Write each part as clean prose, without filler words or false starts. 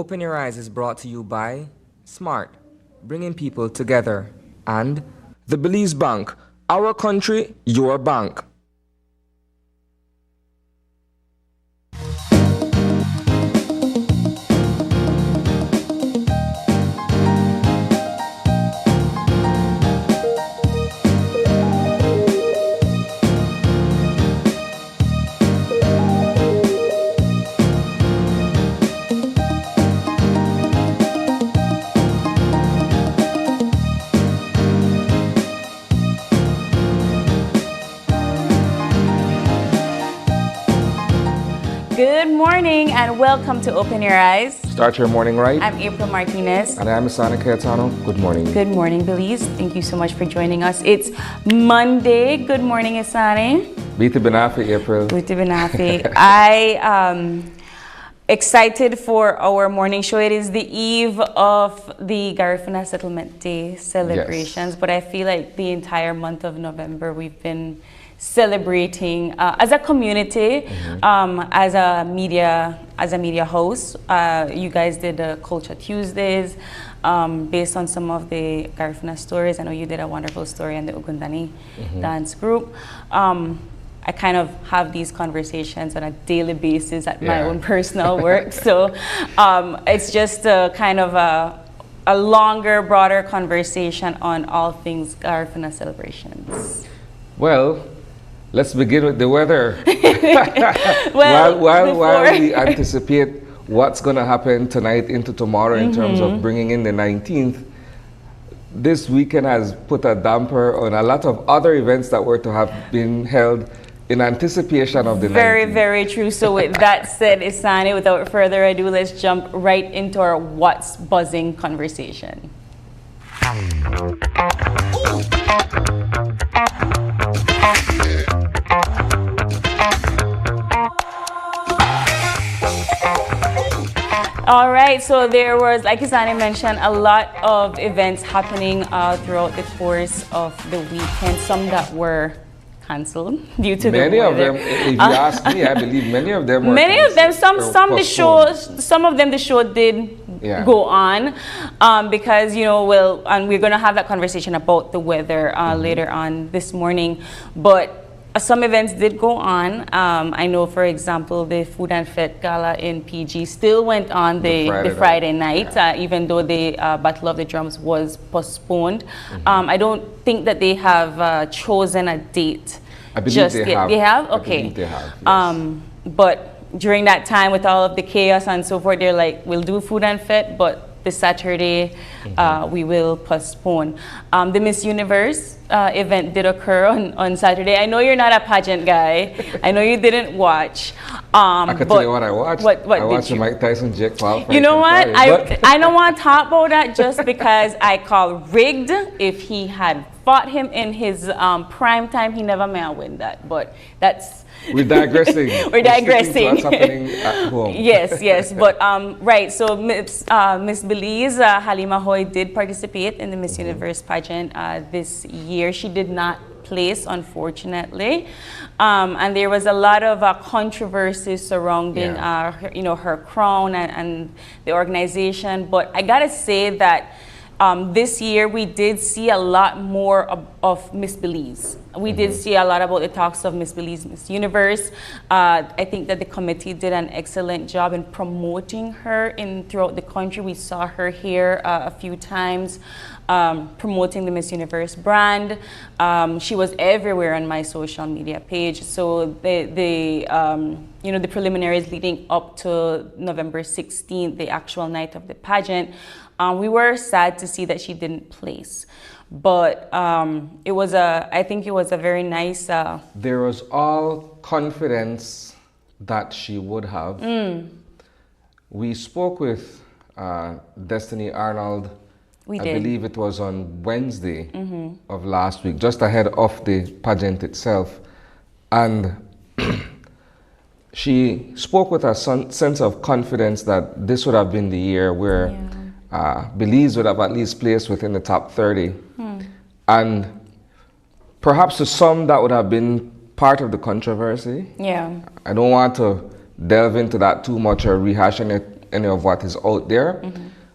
Open Your Eyes is brought to you by Smart, bringing people together, and the Belize Bank, our country, your bank. Good morning and welcome to Open Your Eyes. Start your morning right. I'm April Martinez. And I'm Isani Cayetano. Good morning. Good morning, Belize. Thank you so much for joining us. It's Monday. Good morning, Isani. Biti Benafi, April. Biti Benafi. I excited for our morning show. It is the eve of the Garifuna Settlement Day celebrations, but I feel like the entire month of November we've been celebrating as a community, as a media host. You guys did the Culture Tuesdays based on some of the Garifuna stories. I know you did a wonderful story on the Ugundani dance group. I kind of have these conversations on a daily basis at my own personal work. So it's just a kind of a longer, broader conversation on all things Garifuna celebrations. Well, let's begin with the weather. while we anticipate what's going to happen tonight into tomorrow in terms of bringing in the 19th, this weekend has put a damper on a lot of other events that were to have been held in anticipation of the 19th. Very, very true. So with that said, Isani, without further ado, let's jump right into our What's Buzzing conversation. All right, so there was, like Isani mentioned, a lot of events happening throughout the course of the weekend, some that were cancelled due to many the of them, if you ask me, I believe many of them were some of them the show did go on because, you know, and we're going to have that conversation about the weather later on this morning, but some events did go on. I know, for example, the Food and Fet Gala in PG still went on the Friday night, even though the Battle of the Drums was postponed. I don't think that they have chosen a date. I believe they have. They have? Okay. I believe they have, yes. But during that time, with all of the chaos and so forth, they're like, we'll do Food and Fet, but this Saturday we will postpone. The Miss Universe event did occur on Saturday. I know you're not a pageant guy. I know you didn't watch. I can tell you what I watched. What I watched the Mike Tyson Jake Paul fight. You know what? I don't want to talk about that just because I call rigged. If he had fought him in his prime time, he never may have win that. But that's... We're digressing. We're digressing. What's happening at home. Yes. But right. So Miss Belize, Halima Hoy did participate in the Miss Universe pageant this year. She did not place, unfortunately, and there was a lot of controversy surrounding her crown and the organization. But I gotta say that this year we did see a lot more of Miss Belize. We did see a lot about the talks of Miss Belize, Miss Universe. I think that the committee did an excellent job in promoting her throughout the country. We saw her here a few times promoting the Miss Universe brand. She was everywhere on my social media page. So the preliminaries leading up to November 16th, the actual night of the pageant, we were sad to see that she didn't place. But I think it was a very nice... There was all confidence that she would have. We spoke with Destiny Arnold, I believe it was on Wednesday of last week, just ahead of the pageant itself. And she spoke with a sense of confidence that this would have been the year where Belize would have at least placed within the top 30. And perhaps to some that would have been part of the controversy. Yeah. I don't want to delve into that too much or rehashing it any of what is out there.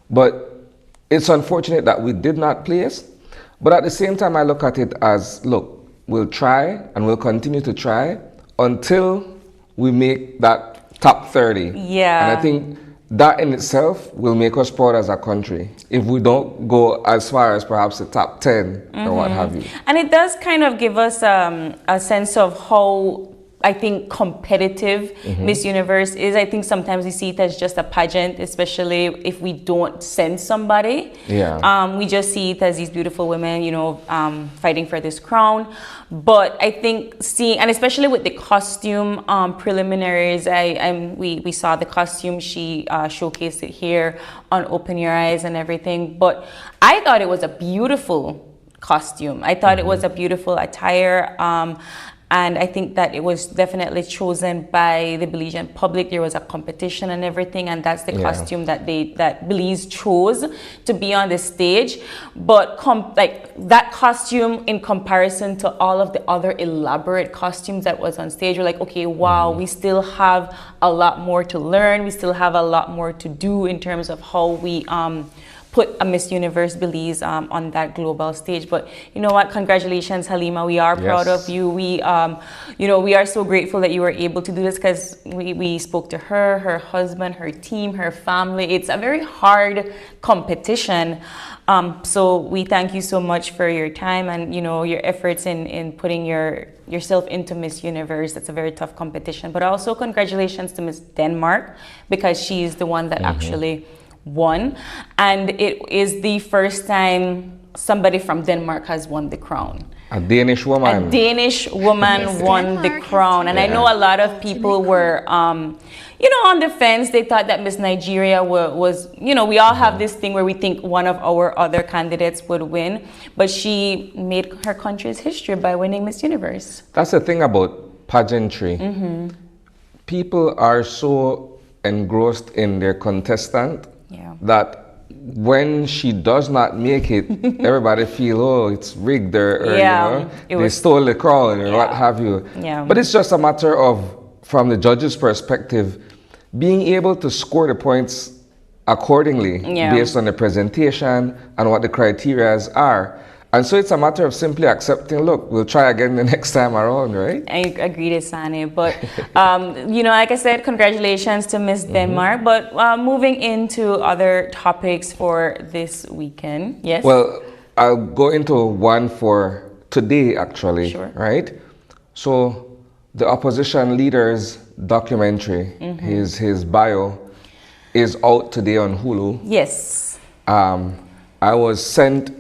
But it's unfortunate that we did not place. But at the same time, I look at it as, look, we'll try and we'll continue to try until we make that top 30. Yeah. And I think that in itself will make us proud as a country if we don't go as far as perhaps the top 10 or what have you. And it does kind of give us a sense of how, I think, competitive Miss Universe is. I think sometimes we see it as just a pageant, especially if we don't send somebody. Yeah. We just see it as these beautiful women, you know, fighting for this crown. But I think seeing, and especially with the costume preliminaries, we saw the costume. She showcased it here on Open Your Eyes and everything. But I thought it was a beautiful costume. I thought it was a beautiful attire. And I think that it was definitely chosen by the Belizean public. There was a competition and everything, and that's the costume that Belize chose to be on the stage. But like that costume in comparison to all of the other elaborate costumes that was on stage, we're like, okay, wow, we still have a lot more to learn. We still have a lot more to do in terms of how we put a Miss Universe Belize on that global stage. But you know what? Congratulations, Halima. We are proud of you. We, you know, we are so grateful that you were able to do this because we spoke to her, her husband, her team, her family. It's a very hard competition. So we thank you so much for your time and, you know, your efforts in putting yourself into Miss Universe. That's a very tough competition. But also congratulations to Miss Denmark because she is the one that actually won, and it is the first time somebody from Denmark has won the crown. A Danish woman. A Danish woman won the crown, and I know a lot of people were, you know, on the fence. They thought that Miss Nigeria was, you know, we all have this thing where we think one of our other candidates would win, but she made her country's history by winning Miss Universe. That's the thing about pageantry. People are so engrossed in their contestant that when she does not make it, everybody feel, oh, it's rigged or you know, they stole the crown or what have you. But it's just a matter of, from the judge's perspective, being able to score the points accordingly based on the presentation and what the criteria are. And so it's a matter of simply accepting, look, we'll try again the next time around, right? I agree with Sani, but you know, like I said, congratulations to Miss Denmark. But moving into other topics for this weekend, yes? Well, I'll go into one for today, actually, right? So the opposition leader's documentary, his bio, is out today on Hulu. Yes. I was sent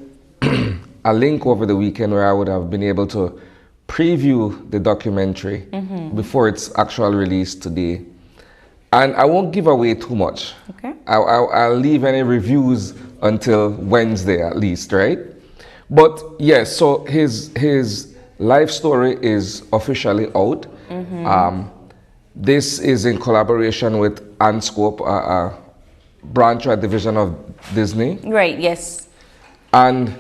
a link over the weekend where I would have been able to preview the documentary before its actual release today. And I won't give away too much. Okay. I'll leave any reviews until Wednesday at least, right? But yes, so his life story is officially out. This is in collaboration with Anscope, a branch or division of Disney. Right, yes. And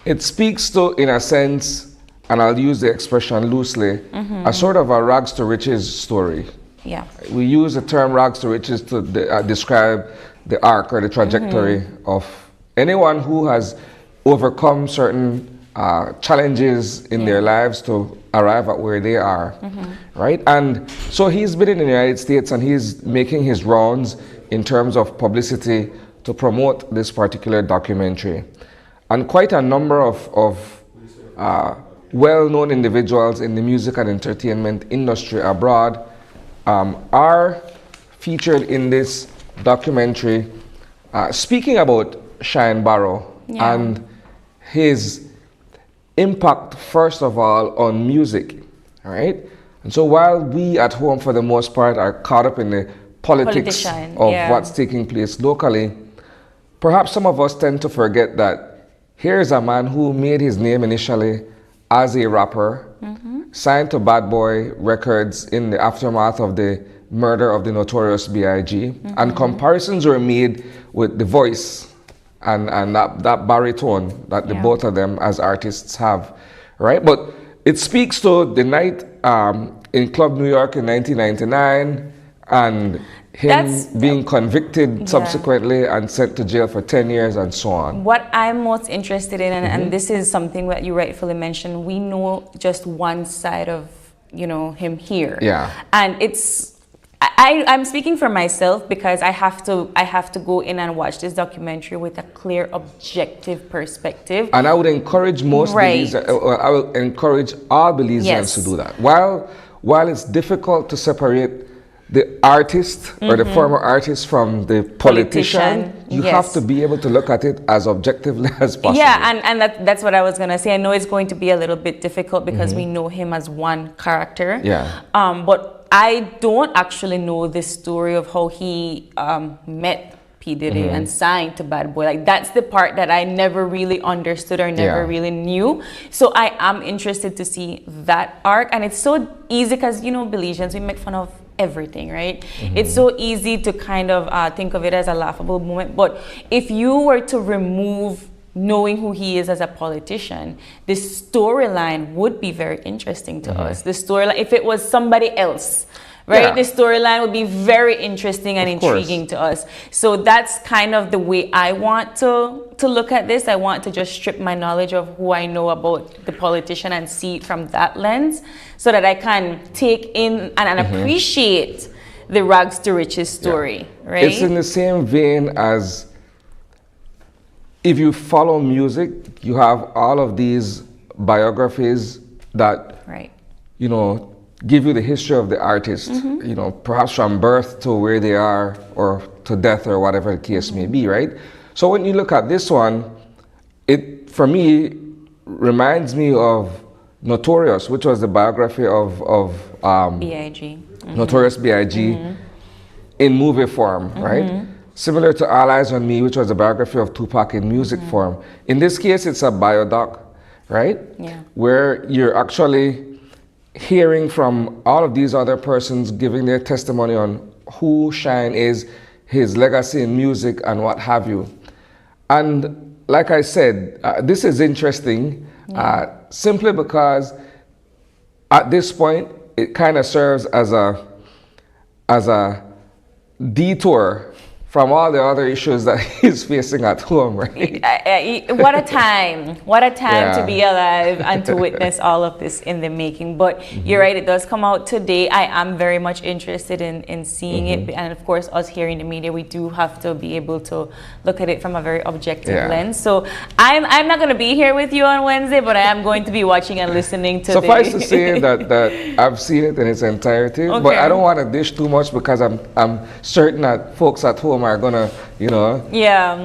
it speaks to, in a sense, and I'll use the expression loosely, a sort of a rags to riches story. Yeah. We use the term rags to riches to describe the arc or the trajectory of anyone who has overcome certain challenges in their lives to arrive at where they are, right? And so he's been in the United States and he's making his rounds in terms of publicity to promote this particular documentary. And quite a number of well-known individuals in the music and entertainment industry abroad are featured in this documentary, speaking about Shine Barrow and his impact, first of all, on music, all right? And so while we at home, for the most part, are caught up in the politics of what's taking place locally, perhaps some of us tend to forget that here's a man who made his name initially as a rapper, signed to Bad Boy Records in the aftermath of the murder of the notorious B.I.G. And comparisons were made with The Voice and that baritone that the both of them as artists have, right? But it speaks to the night in Club New York in 1999 and him being convicted subsequently and sent to jail for 10 years and so on. What I'm most interested in, and this is something that you rightfully mentioned, we know just one side of, you know, him here. Yeah. And I'm speaking for myself because I have to go in and watch this documentary with a clear, objective perspective. And I would encourage most Belizeans, I will encourage all Belizeans to do that. While it's difficult to separate the artist or the former artist from the politician, you have to be able to look at it as objectively as possible. Yeah, and that's what I was going to say. I know it's going to be a little bit difficult because we know him as one character. Yeah. But I don't actually know the story of how he met P. Diddy and signed to Bad Boy. Like, that's the part that I never really understood or never really knew. So I am interested to see that arc. And it's so easy because, you know, Belizeans, we make fun of everything, right? It's so easy to kind of think of it as a laughable moment. But if you were to remove knowing who he is as a politician, the storyline would be very interesting to us. The storyline, if it was somebody else, right? The storyline would be very interesting and intriguing to us. So that's kind of the way I want to look at this. I want to just strip my knowledge of who I know about the politician and see it from that lens so that I can take in and appreciate the rags to riches story, right? It's in the same vein as if you follow music, you have all of these biographies that, you know, give you the history of the artist, you know, perhaps from birth to where they are or to death or whatever the case may be, right? So when you look at this one, it, for me, reminds me of Notorious, which was the biography of B.I.G. Notorious B.I.G. in movie form, right? Similar to All Eyes on Me, which was a biography of Tupac in music form. In this case, it's a biodoc, right? Yeah. Where you're actually hearing from all of these other persons giving their testimony on who Shine is, his legacy in music, and what have you. And like I said, this is interesting simply because at this point, it kind of serves as a detour from all the other issues that he's facing at home, right? What a time to be alive and to witness all of this in the making. But you're right, it does come out today. I am very much interested in seeing it. And of course, us here in the media, we do have to be able to look at it from a very objective lens. So I'm not going to be here with you on Wednesday, but I am going to be watching and listening to Suffice to say that I've seen it in its entirety, but I don't want to dish too much because I'm certain that folks at home are gonna, you know,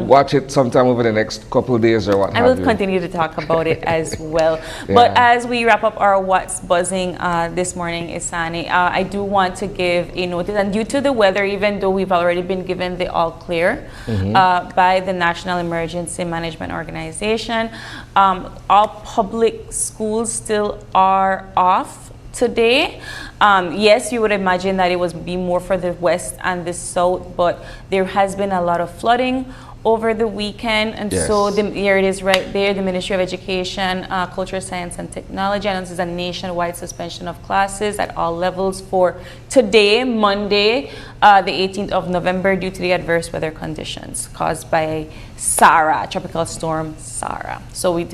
watch it sometime over the next couple of days or what have you. I will continue to talk about it as well. But as we wrap up our What's Buzzing this morning, Isani, I do want to give a notice, and due to the weather, even though we've already been given the all clear by the National Emergency Management Organization, all public schools still are off today. Yes, you would imagine that it would be more for the west and the south, but there has been a lot of flooding over the weekend, and so here it is right there. The Ministry of Education, Culture, Science and Technology announces a nationwide suspension of classes at all levels for today, Monday, the 18th of November, due to the adverse weather conditions caused by Sarah, Tropical Storm Sarah. So we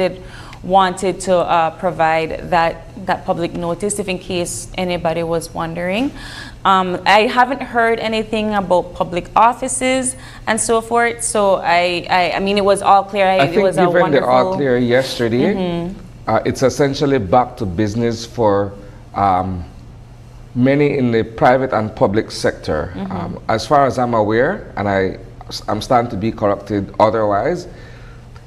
wanted to provide that public notice, if in case anybody was wondering. I haven't heard anything about public offices and so forth, so I mean, it was all clear. I think given the all clear yesterday, it's essentially back to business for many in the private and public sector. As far as I'm aware, and I'm starting to be corrected otherwise,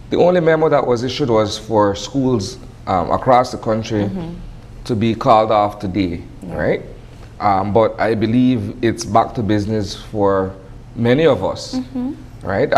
the only memo that was issued was for schools across the country to be called off today, right? But I believe it's back to business for many of us, right?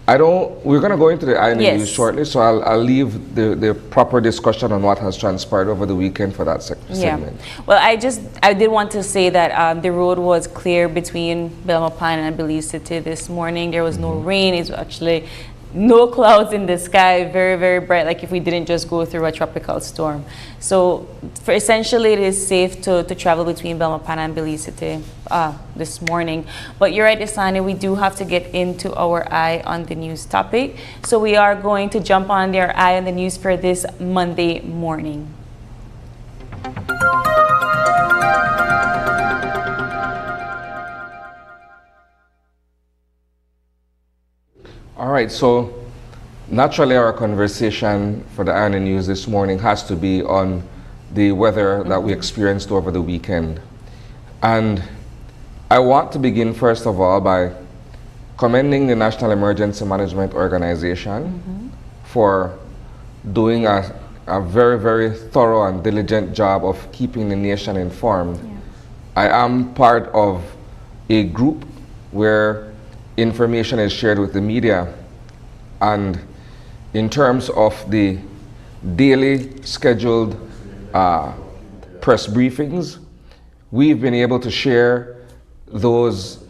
We're going to go into the INA news shortly, so I'll leave the proper discussion on what has transpired over the weekend for that segment. Well, I did want to say that the road was clear between Belmopan and Belize City this morning. There was no rain. It's actually no clouds in the sky, very, very bright, like if we didn't just go through a tropical storm. So for essentially, it is safe to travel between Belmopan and Belize City this morning. But you're right, Isani, we do have to get into our eye on the news topic. So we are going to jump on their eye on the news for this Monday morning. All right, so naturally our conversation for the Iron News this morning has to be on the weather that we experienced over the weekend. And I want to begin first of all by commending the National Emergency Management Organization for doing a very, very thorough and diligent job of keeping the nation informed. Yeah. I am part of a group where information is shared with the media, and in terms of the daily scheduled press briefings, we've been able to share those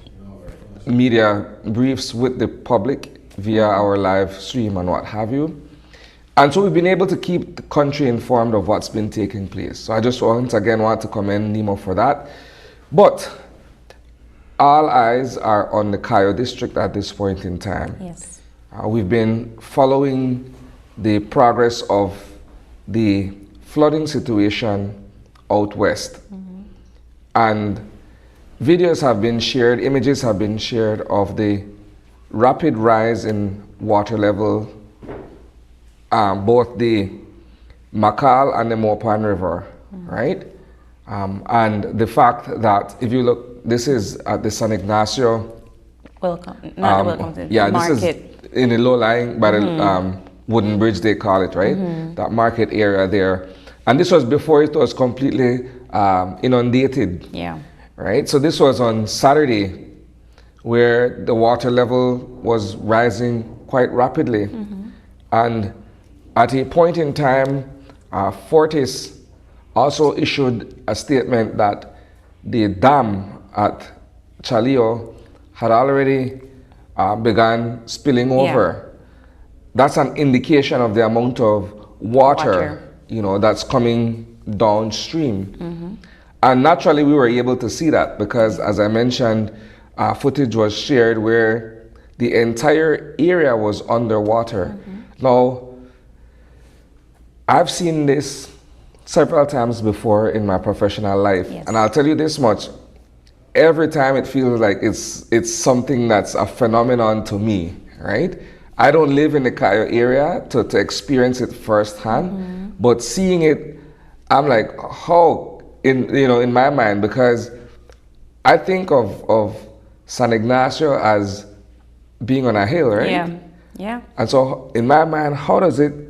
media briefs with the public via our live stream and what have you. And so we've been able to keep the country informed of what's been taking place. So I just once again want to commend NEMO for that. But all eyes are on the Cayo district at this point in time. Yes. We've been following the progress of the flooding situation out west. And videos have been shared, images have been shared of the rapid rise in water level, both the Makal and the Mopan River, right? And the fact that if you look, this is at the San Ignacio. Welcome to yeah, market. This is in the low lying by the wooden bridge, they call it, right? That market area there. And this was before it was completely inundated. Yeah. Right? So this was on Saturday, where the water level was rising quite rapidly. And at a point in time, Fortis also issued a statement that the dam at Chalio had already begun spilling over. That's an indication of the amount of water, you know, that's coming downstream. And naturally we were able to see that because, as I mentioned, footage was shared where the entire area was underwater. Now, I've seen this several times before in my professional life, and I'll tell you this much: every time it feels like it's something that's a phenomenon to me, right? I don't live in the Cayo area to experience it firsthand, but seeing it, I'm like, how, in my mind, because I think of San Ignacio as being on a hill, right? Yeah, yeah. And so in my mind, how does it,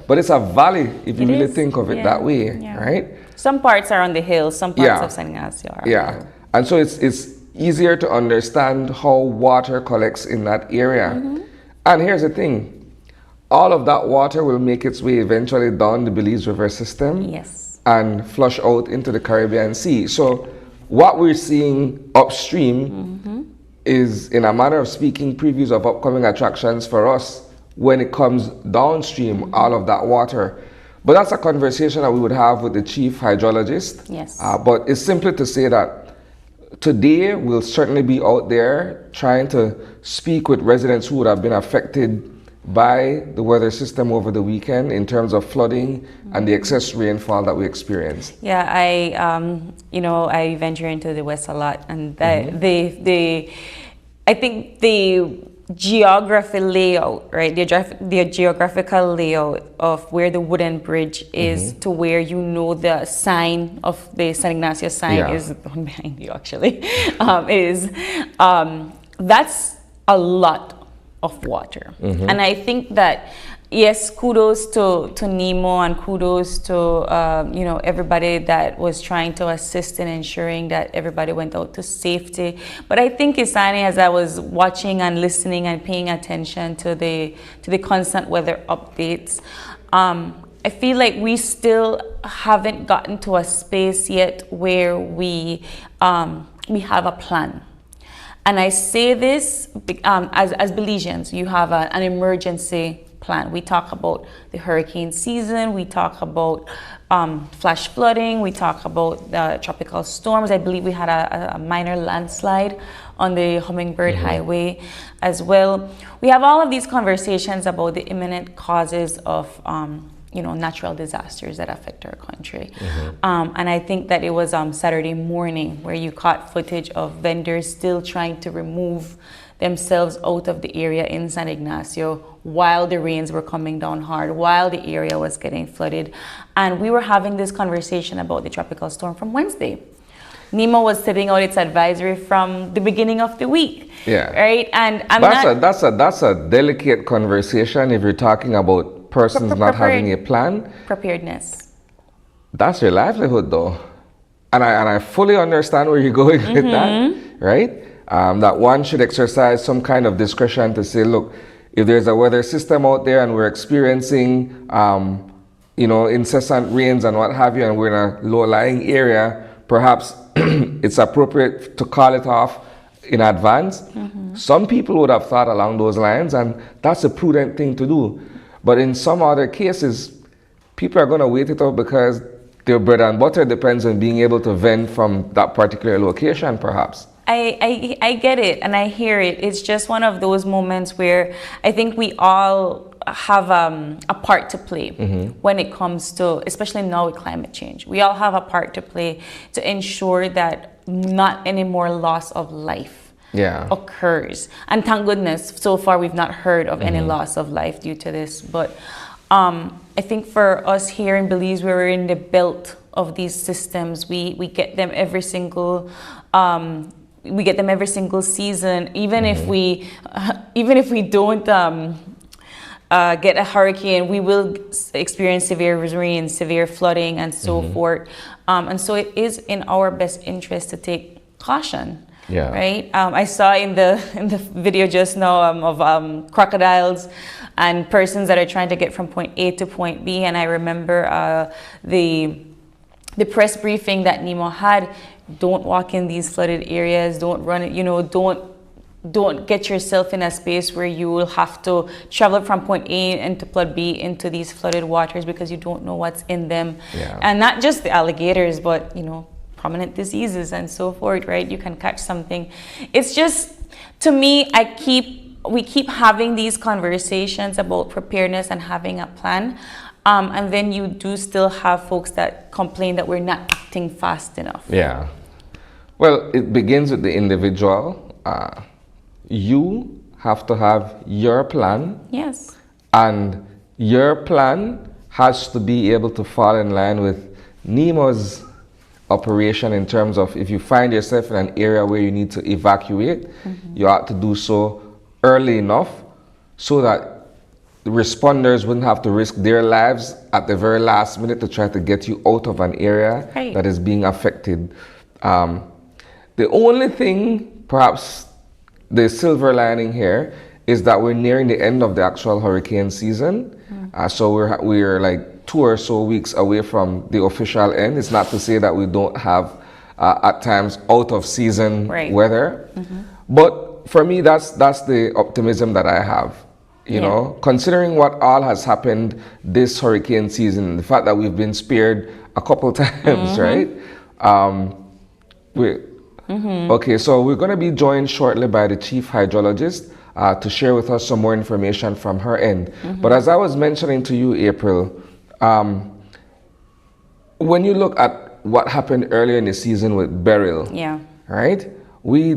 but it's a valley if you really think of it that way, right? Some parts are on the hill, some parts of San Ignacio are. Yeah, and so it's easier to understand how water collects in that area. And here's the thing, all of that water will make its way eventually down the Belize River system and flush out into the Caribbean Sea. So what we're seeing upstream is, in a manner of speaking, previews of upcoming attractions for us when it comes downstream, all of that water. But that's a conversation that we would have with the chief hydrologist. But it's simply to say that today we'll certainly be out there trying to speak with residents who would have been affected by the weather system over the weekend in terms of flooding and the excess rainfall that we experienced. Yeah, I venture into the West a lot, and I think the geography layout, right? The geographical layout of where the wooden bridge is to where the sign of the San Ignacio sign is behind you, actually, that's a lot of water. And I think that, yes, kudos to NEMO and kudos to everybody that was trying to assist in ensuring that everybody went out to safety. But I think, Isani, as I was watching and listening and paying attention to the constant weather updates, I feel like we still haven't gotten to a space yet where we have a plan. And I say this as Belizeans, you have an emergency plan. We talk about the hurricane season, we talk about flash flooding, we talk about tropical storms. I believe we had a minor landslide on the Hummingbird Highway as well. We have all of these conversations about the imminent causes of natural disasters that affect our country. And I think that it was Saturday morning where you caught footage of vendors still trying to remove themselves out of the area in San Ignacio while the rains were coming down hard, while the area was getting flooded. And we were having this conversation about the tropical storm from Wednesday. NEMA was setting out its advisory from the beginning of the week. Yeah. Right? And that's a delicate conversation if you're talking about persons not having a plan. Preparedness. That's your livelihood though. And I fully understand where you're going with that, right? That one should exercise some kind of discretion to say, look, if there's a weather system out there and we're experiencing, incessant rains and what have you, and we're in a low-lying area, perhaps it's appropriate to call it off in advance. Some people would have thought along those lines, and that's a prudent thing to do. But in some other cases, people are going to wait it out because their bread and butter depends on being able to vent from that particular location, perhaps. I get it and I hear it. It's just one of those moments where I think we all have a part to play when it comes to, especially now with climate change. We all have a part to play to ensure that not any more loss of life occurs. And thank goodness, so far we've not heard of any loss of life due to this. But I think for us here in Belize, we're in the belt of these systems. We get them every single season, even if we don't get a hurricane, we will experience severe rain, severe flooding, and so forth. And so it is in our best interest to take caution. Yeah. Right. I saw in the video just now of crocodiles and persons that are trying to get from point A to point B, and I remember the press briefing that Nemo had. Don't walk in these flooded areas. Don't run it. Don't get yourself in a space where you will have to travel from point A into point B into these flooded waters because you don't know what's in them. Yeah. And not just the alligators, but prominent diseases and so forth. Right? You can catch something. It's just, to me, we keep having these conversations about preparedness and having a plan. And then you do still have folks that complain that we're not acting fast enough. Yeah. Well, it begins with the individual. You have to have your plan. Yes. And your plan has to be able to fall in line with NEMA's operation in terms of if you find yourself in an area where you need to evacuate, you ought to do so early enough so that the responders wouldn't have to risk their lives at the very last minute to try to get you out of an area that is being affected. The only thing, perhaps the silver lining here, is that we're nearing the end of the actual hurricane season. So we're like 2 or so weeks away from the official end. It's not to say that we don't have at times out of season weather. But for me, that's the optimism that I have. You know, considering what all has happened this hurricane season, the fact that we've been spared a couple times, right? Okay, so we're going to be joined shortly by the chief hydrologist to share with us some more information from her end. But as I was mentioning to you, April, when you look at what happened earlier in the season with Beryl, right? We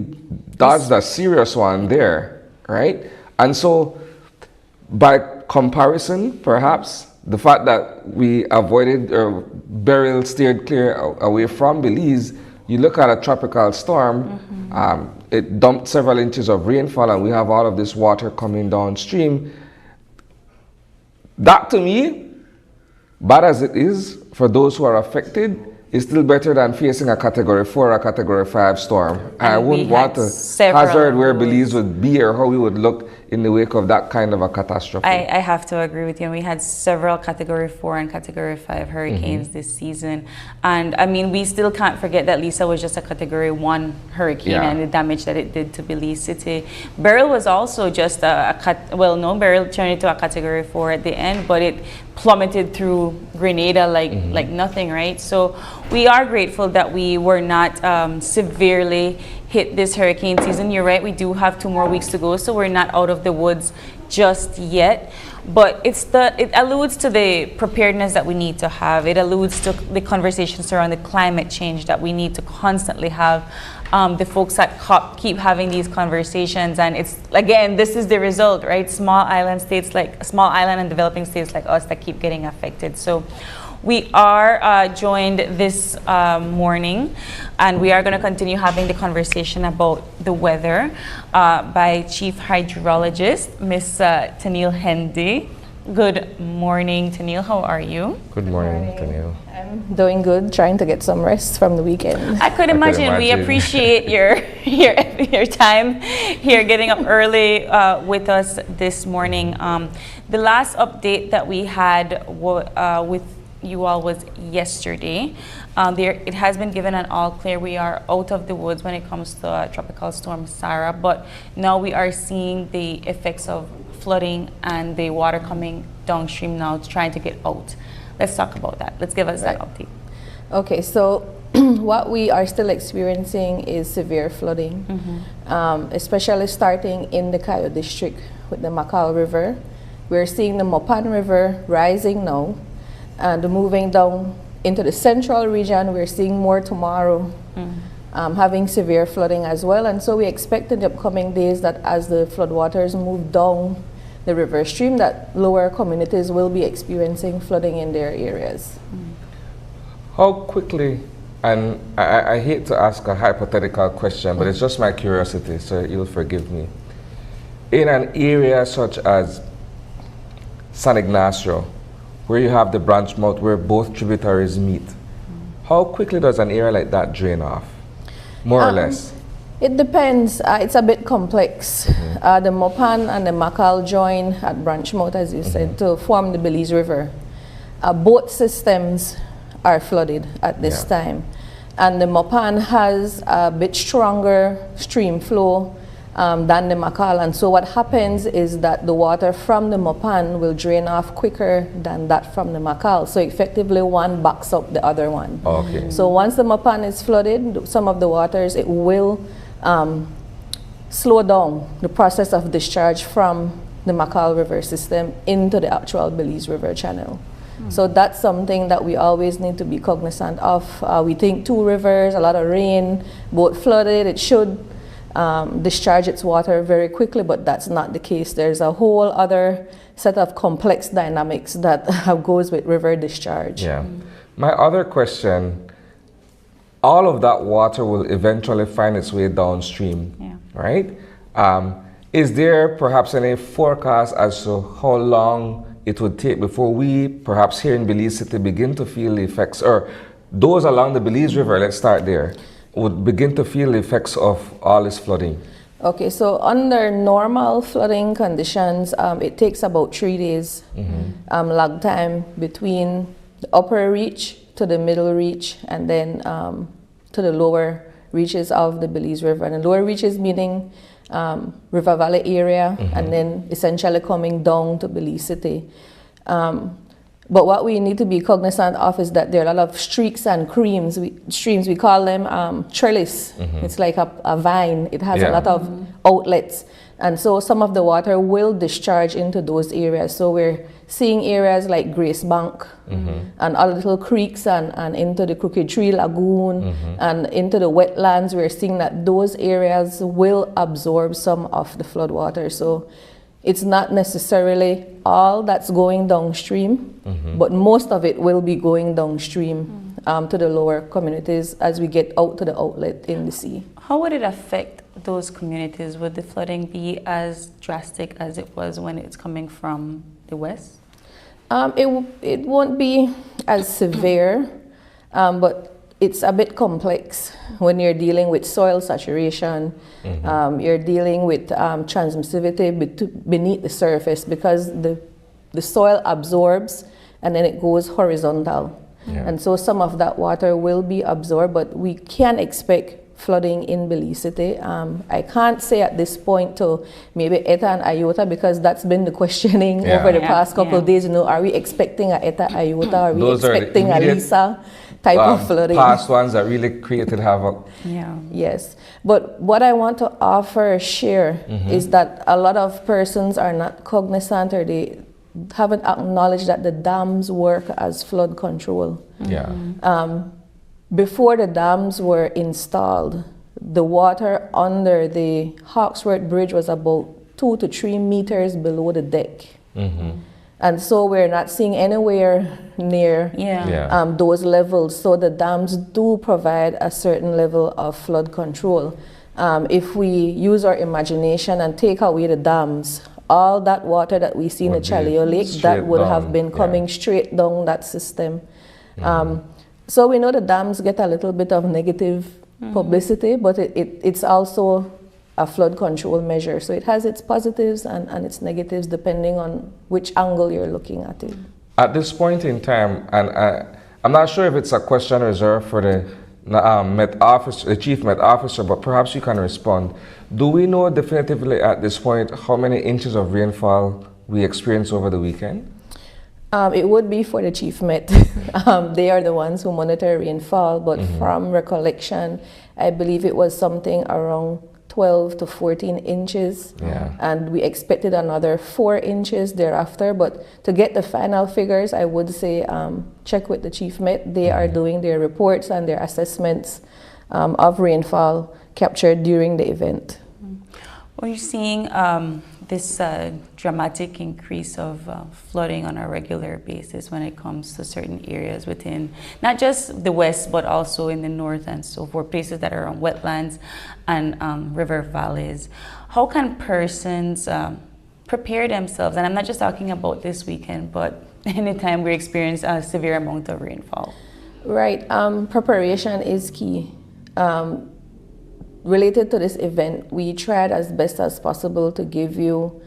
dodged a serious one there, right? And so by comparison, perhaps, the fact that we avoided or Beryl steered clear away from Belize, you look at a tropical storm, it dumped several inches of rainfall and we have all of this water coming downstream. That to me, bad as it is for those who are affected, is still better than facing a Category 4 or a Category 5 storm. I wouldn't want to hazard where Belize would be or how we would look in the wake of that kind of a catastrophe. I have to agree with you. We had several Category 4 and Category 5 hurricanes this season. And I mean, we still can't forget that Lisa was just a Category 1 hurricane and the damage that it did to Belize City. Beryl was also just Beryl turned into a Category 4 at the end, but it plummeted through Grenada like nothing, right? So we are grateful that we were not severely hit this hurricane season. You're right, we do have 2 more weeks to go, so we're not out of the woods just yet. But it alludes to the preparedness that we need to have. It alludes to the conversations around the climate change that we need to constantly have. The folks at COP keep having these conversations, and it's, again, this is the result, right? Small island and developing states like us that keep getting affected. So we are joined this morning, and we are going to continue having the conversation about the weather by Chief Hydrologist, Ms. Tennille Hendy. Good morning, Tennille. How are you? Good morning, Tennille. I'm doing good, trying to get some rest from the weekend. I could imagine. We appreciate your time here, getting up early with us this morning. The last update that we had with you all was yesterday. It has been given an all clear. We are out of the woods when it comes to Tropical Storm Sarah, but now we are seeing the effects of flooding and the water coming downstream now, trying to get out. Let's talk about that. Let's give us that update. Okay, so what we are still experiencing is severe flooding, especially starting in the Cayo district with the Macau River. We're seeing the Mopan River rising now and moving down into the central region. We're seeing more tomorrow, having severe flooding as well. And so we expect in the upcoming days that as the floodwaters move down the river stream, that lower communities will be experiencing flooding in their areas. How quickly, and I hate to ask a hypothetical question, but it's just my curiosity, so you'll forgive me. In an area such as San Ignacio, where you have the branch mouth where both tributaries meet, how quickly does an area like that drain off, more or less? It depends. It's a bit complex. The Mopan and the Macal join at branch mouth, as you said, to form the Belize River. Both systems are flooded at this time. And the Mopan has a bit stronger stream flow than the Macal. And so what happens is that the water from the Mopan will drain off quicker than that from the Macal. So effectively one backs up the other one. Okay. So once the Mopan is flooded, some of the waters, it will slow down the process of discharge from the Macal River system into the actual Belize River channel. So that's something that we always need to be cognizant of. We think 2 rivers, a lot of rain, both flooded. It should discharge its water very quickly, but that's not the case. There's a whole other set of complex dynamics that goes with river discharge. Yeah. My other question, all of that water will eventually find its way downstream, right? Is there perhaps any forecast as to how long it would take before we, perhaps here in Belize City, begin to feel the effects, or those along the Belize River, let's start there, would begin to feel the effects of all this flooding? Okay, so under normal flooding conditions, it takes about 3 days lag time between the upper reach to the middle reach and then to the lower reaches of the Belize River. And the lower reaches meaning River Valley area and then essentially coming down to Belize City. But what we need to be cognizant of is that there are a lot of streaks and streams. We call them trellis. It's like a vine. It has a lot of outlets. And so some of the water will discharge into those areas. So we're seeing areas like Grace Bank and other little creeks and into the Crooked Tree Lagoon and into the wetlands. We're seeing that those areas will absorb some of the flood water. So it's not necessarily all that's going downstream, but most of it will be going downstream to the lower communities as we get out to the outlet in the sea. How would it affect those communities? Would the flooding be as drastic as it was when it's coming from the west? It won't be as severe, but it's a bit complex when you're dealing with soil saturation, you're dealing with transmissivity beneath the surface, because the soil absorbs and then it goes horizontal. Yeah. And so some of that water will be absorbed, but we can expect flooding in Belize City. I can't say at this point to maybe Eta and Iota, because that's been the questioning over the past couple of days. You know, are we expecting a Eta, Iota? Are we expecting a Lisa type of flooding? Past ones that really created havoc. Yeah. Yes. But what I want to offer, share, is that a lot of persons are not cognizant, or they haven't acknowledged that the dams work as flood control. Yeah. Before the dams were installed, the water under the Hawksworth Bridge was about 2 to 3 meters below the deck. And so we're not seeing anywhere near those levels. So the dams do provide a certain level of flood control. If we use our imagination and take away the dams, all that water that we see in the Chaleo Lake, that would have been coming straight down that system. So we know the dams get a little bit of negative publicity, but it's also a flood control measure. So it has its positives and its negatives depending on which angle you're looking at it. At this point in time, and I'm not sure if it's a question reserved for the Met Officer, the Chief Met Officer, but perhaps you can respond. Do we know definitively at this point how many inches of rainfall we experienced over the weekend? It would be for the Chief Met. They are the ones who monitor rainfall, but from recollection, I believe it was something around 12 to 14 inches. And we expected another 4 inches thereafter. But to get the final figures, I would say check with the Chief Met. They are doing their reports and their assessments of rainfall captured during the event. Well, you're seeing this dramatic increase of flooding on a regular basis when it comes to certain areas within not just the west, but also in the north and so forth, places that are on wetlands and river valleys. How can persons prepare themselves? And I'm not just talking about this weekend, but anytime we experience a severe amount of rainfall. Right. Preparation is key. Related to this event, we tried as best as possible to give you,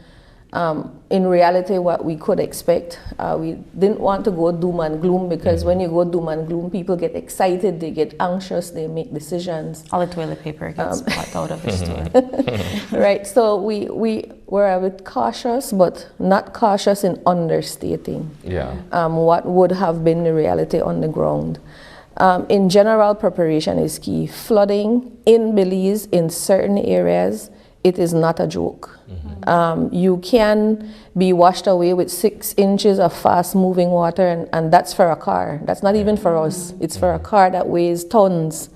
in reality, what we could expect. We didn't want to go doom and gloom, because when you go doom and gloom, people get excited, they get anxious, they make decisions. All the toilet paper gets popped out of the store. Right, so we were a bit cautious, but not cautious in understating what would have been the reality on the ground. In general, preparation is key. Flooding in Belize in certain areas, it is not a joke. You can be washed away with 6 inches of fast-moving water, and that's for a car. That's not even for us. It's for a car that weighs tons.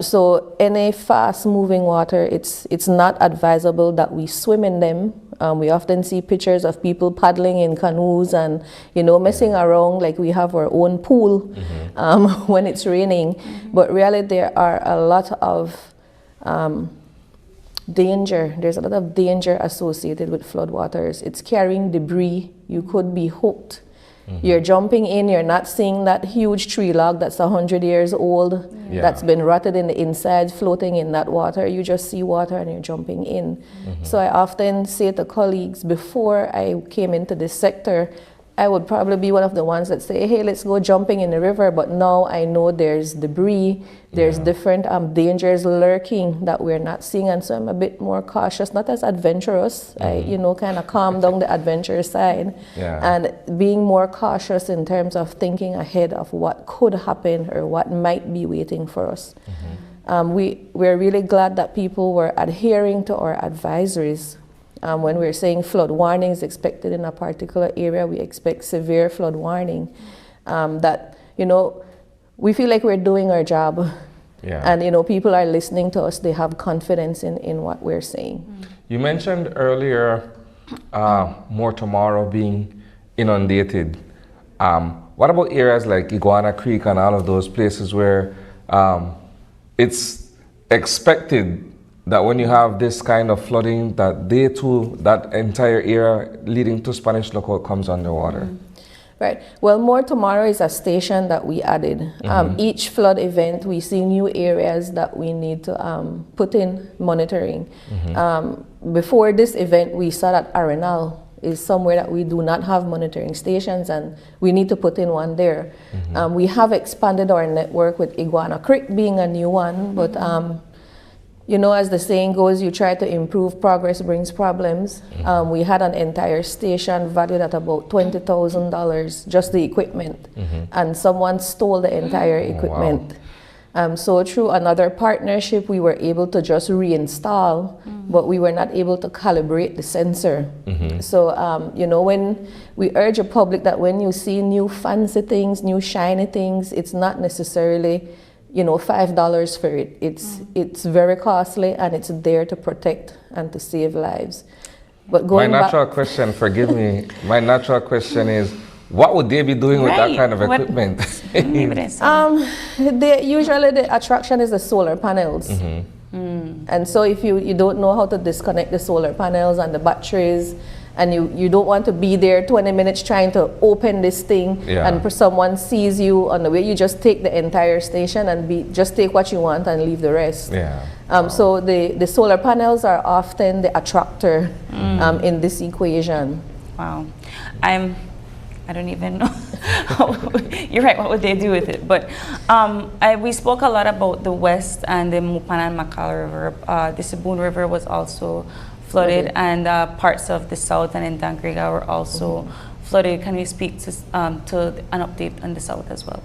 So any fast-moving water, it's not advisable that we swim in them. We often see pictures of people paddling in canoes and, messing around like we have our own pool when it's raining. But really, there are a lot of danger. There's a lot of danger associated with floodwaters. It's carrying debris. You could be hooked. You're jumping in, you're not seeing that huge tree log that's 100 years old, that's been rotted in the inside, floating in that water. You just see water and you're jumping in. So I often say to colleagues, before I came into this sector, I would probably be one of the ones that say, hey, let's go jumping in the river. But now I know there's debris, there's different dangers lurking that we're not seeing. And so I'm a bit more cautious, not as adventurous. I, kind of calm down the adventure side. And being more cautious in terms of thinking ahead of what could happen or what might be waiting for us. We're really glad that people were adhering to our advisories. When we're saying flood warnings expected in a particular area, we expect severe flood warning. That, we feel like we're doing our job. And, people are listening to us. They have confidence in what we're saying. You mentioned earlier More Tomorrow being inundated. What about areas like Iguana Creek and all of those places where it's expected that when you have this kind of flooding, that they too, that entire area leading to Spanish Lookout comes underwater? Right. Well, More Tomorrow is a station that we added. Each flood event, we see new areas that we need to put in monitoring. Before this event, we saw that Arenal is somewhere that we do not have monitoring stations, and we need to put in one there. We have expanded our network with Iguana Creek being a new one, but you know, as the saying goes, you try to improve, progress brings problems. We had an entire station valued at about $20,000, just the equipment, and someone stole the entire equipment. So through another partnership, we were able to just reinstall, but we were not able to calibrate the sensor. So, you know, when we urge the public that when you see new fancy things, new shiny things, it's not necessarily, you know, $5 for it. It's very costly, and it's there to protect and to save lives. But going my natural question, forgive me, my natural question is, what would they be doing with that kind of equipment? Usually the attraction is the solar panels. And so if you don't know how to disconnect the solar panels and the batteries, and you don't want to be there 20 minutes trying to open this thing, and someone sees you on the way, you just take the entire station and just take what you want and leave the rest. So the solar panels are often the attractor in this equation. Wow. I don't even know. You're right, what would they do with it? But we spoke a lot about the west and the Mupan and Makala River. The Sibun River was also flooded, and parts of the south and in Dankrega were also flooded. Can you speak to an update on the south as well?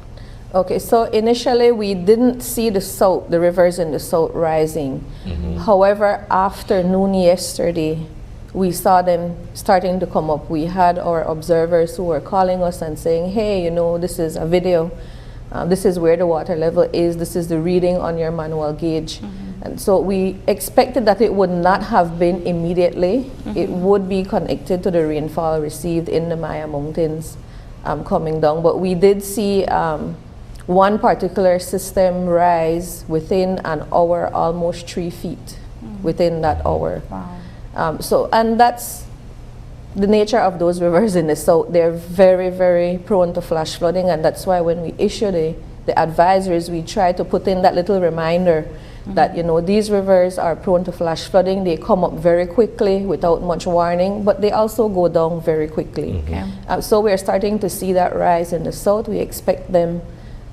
Okay, so initially we didn't see the rivers in the south rising. However, after noon yesterday, we saw them starting to come up. We had our observers who were calling us and saying, hey, you know, this is a video. This is where the water level is. This is the reading on your manual gauge. And so we expected that it would not have been immediately. It would be connected to the rainfall received in the Maya Mountains coming down. But we did see one particular system rise within an hour, almost 3 feet within that hour. Wow. And that's the nature of those rivers in the south. They're very, very prone to flash flooding, and that's why when we issue the advisories, we try to put in that little reminder that, you know, these rivers are prone to flash flooding. They come up very quickly without much warning, but they also go down very quickly. So we're starting to see that rise in the south. We expect them,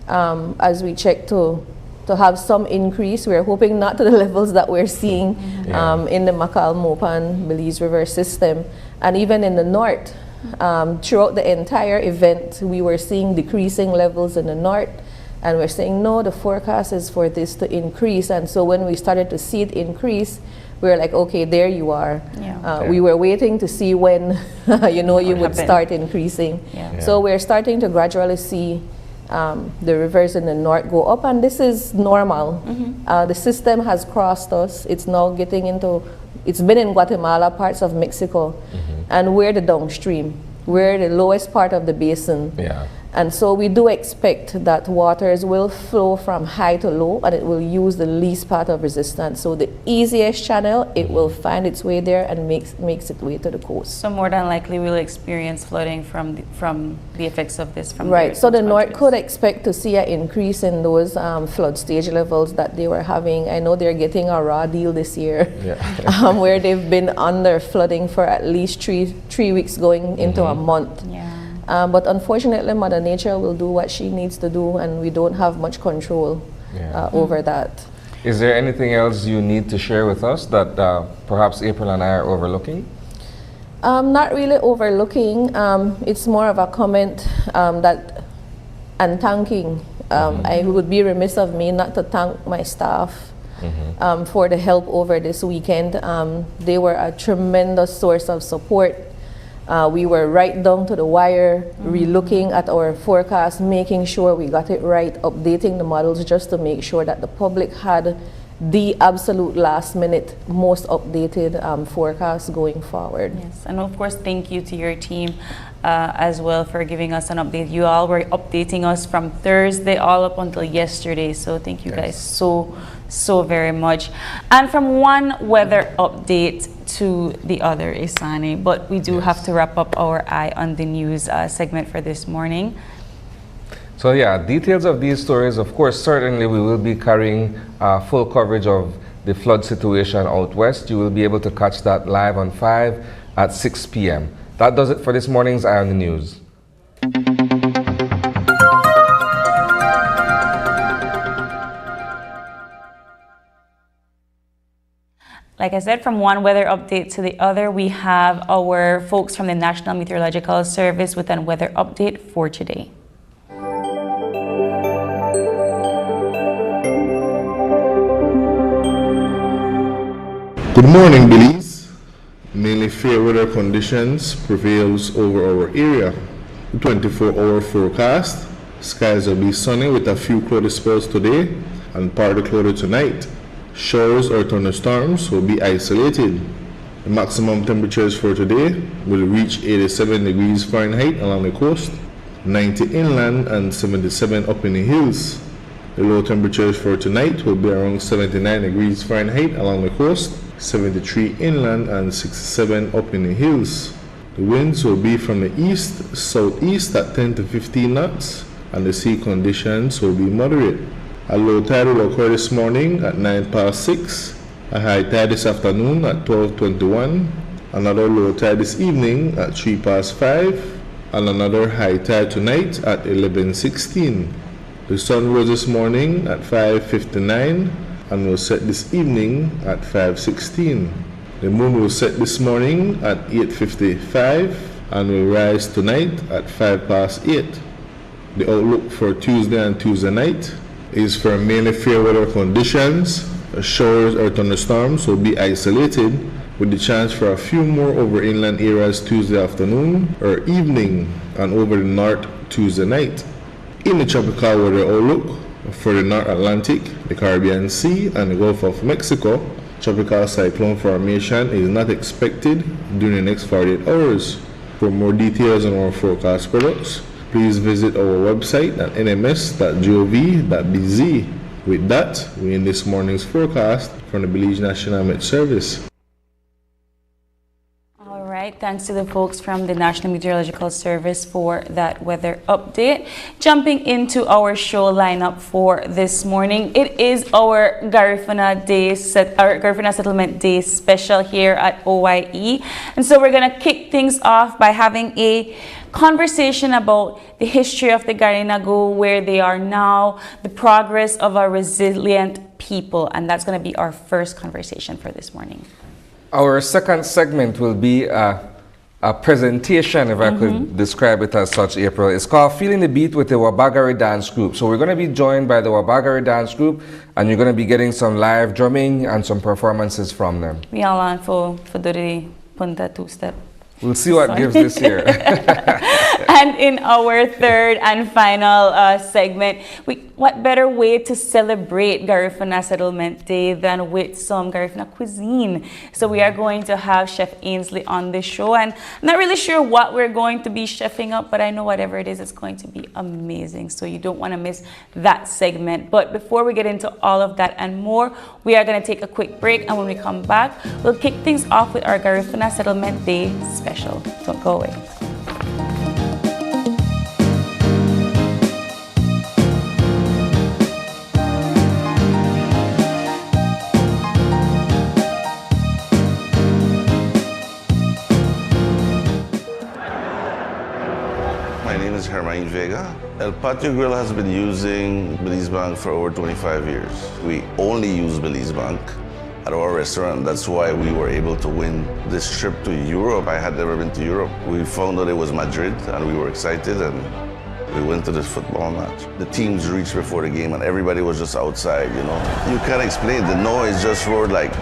as we check, to have some increase. We're hoping not to the levels that we're seeing in the Makal, Mopan, Belize River system. And even in the north, throughout the entire event, we were seeing decreasing levels in the north. And we're saying, no, the forecast is for this to increase. And so when we started to see it increase, we were like, okay, there you are. We were waiting to see when, you know, you would start increasing. So we're starting to gradually see the rivers in the north go up, and this is normal. The system has crossed us. It's now getting into, it's been in Guatemala, parts of Mexico, and we're the downstream. We're the lowest part of the basin. And so we do expect that waters will flow from high to low, and it will use the least part of resistance. So the easiest channel, it will find its way there and makes its way to the coast. So more than likely we'll experience flooding from the effects of this. Right, so the north could expect to see an increase in those flood stage levels that they were having. I know they're getting a raw deal this year, where they've been under flooding for at least three weeks going into a month. But unfortunately, Mother Nature will do what she needs to do, and we don't have much control over that. Is there anything else you need to share with us that perhaps April and I are overlooking? Not really overlooking. It's more of a comment and thanking. I would be remiss of me not to thank my staff for the help over this weekend. They were a tremendous source of support. We were right down to the wire, re-looking at our forecast, making sure we got it right, updating the models just to make sure that the public had the absolute last minute, most updated forecast going forward. Yes, and of course, thank you to your team as well for giving us an update. You all were updating us from Thursday all up until yesterday, so thank you guys so very much. And from one weather update to the other, Isani. But we do have to wrap up our Eye on the News segment for this morning. So yeah, details of these stories, of course, certainly we will be carrying full coverage of the flood situation out west. You will be able to catch that live on 5 at 6 p.m. That does it for this morning's Eye on the News. Like I said, from one weather update to the other, we have our folks from the National Meteorological Service with a weather update for today. Good morning, Belize. Mainly fair weather conditions prevails over our area. The 24-hour forecast, skies will be sunny with a few cloudy spells today and partly cloudy tonight. Showers or thunderstorms will be isolated. The maximum temperatures for today will reach 87 degrees Fahrenheit along the coast, 90 inland and 77 up in the hills. The low temperatures for tonight will be around 79 degrees Fahrenheit along the coast, 73 inland and 67 up in the hills. The winds will be from the east, southeast at 10 to 15 knots, and the sea conditions will be moderate. A low tide will occur this morning at 6:09, a high tide this afternoon at 12:21, another low tide this evening at 5:03, and another high tide tonight at 11:16. The sun rose this morning at 5:59 and will set this evening at 5:16. The moon will set this morning at 8:55 and will rise tonight at 8:05. The outlook for Tuesday and Tuesday night is for mainly fair weather conditions. Showers or thunderstorms will be isolated with the chance for a few more over inland areas Tuesday afternoon or evening and over the north Tuesday night. In the tropical weather outlook for the North Atlantic, the Caribbean Sea and the Gulf of Mexico, tropical cyclone formation is not expected during the next 48 hours. For more details on our forecast products, please visit our website at nms.gov.bz. With that, we end this morning's forecast from the Belize National Met Service. All right, thanks to the folks from the National Meteorological Service for that weather update. Jumping into our show lineup for this morning, it is our Garifuna Settlement Day special here at OYE. And so we're gonna kick things off by having a conversation about the history of the Garinagu, where they are now, the progress of a resilient people, and that's going to be our first conversation for this morning. Our second segment will be a presentation, if I could describe it as such, April. It's called Feeling the Beat with the Wabagari Dance Group. So we're going to be joined by the Wabagari Dance Group, and you're going to be getting some live drumming and some performances from them. We all on for the punta two-step. We'll see what gives this year. And in our third and final segment, what better way to celebrate Garifuna Settlement Day than with some Garifuna cuisine? So we are going to have Chef Ainsley on the show, and I'm not really sure what we're going to be chefing up, but I know whatever it is, it's going to be amazing. So you don't want to miss that segment. But before we get into all of that and more, we are going to take a quick break, and when we come back, we'll kick things off with our Garifuna Settlement Day special. Don't go away. My name is Hermine Vega. El Patio Grill has been using Belize Bank for over 25 years. We only use Belize Bank at our restaurant. That's why we were able to win this trip to Europe. I had never been to Europe. We found out it was Madrid and we were excited and we went to this football match. The teams reached before the game and everybody was just outside, you know. You can't explain it. The noise just roared like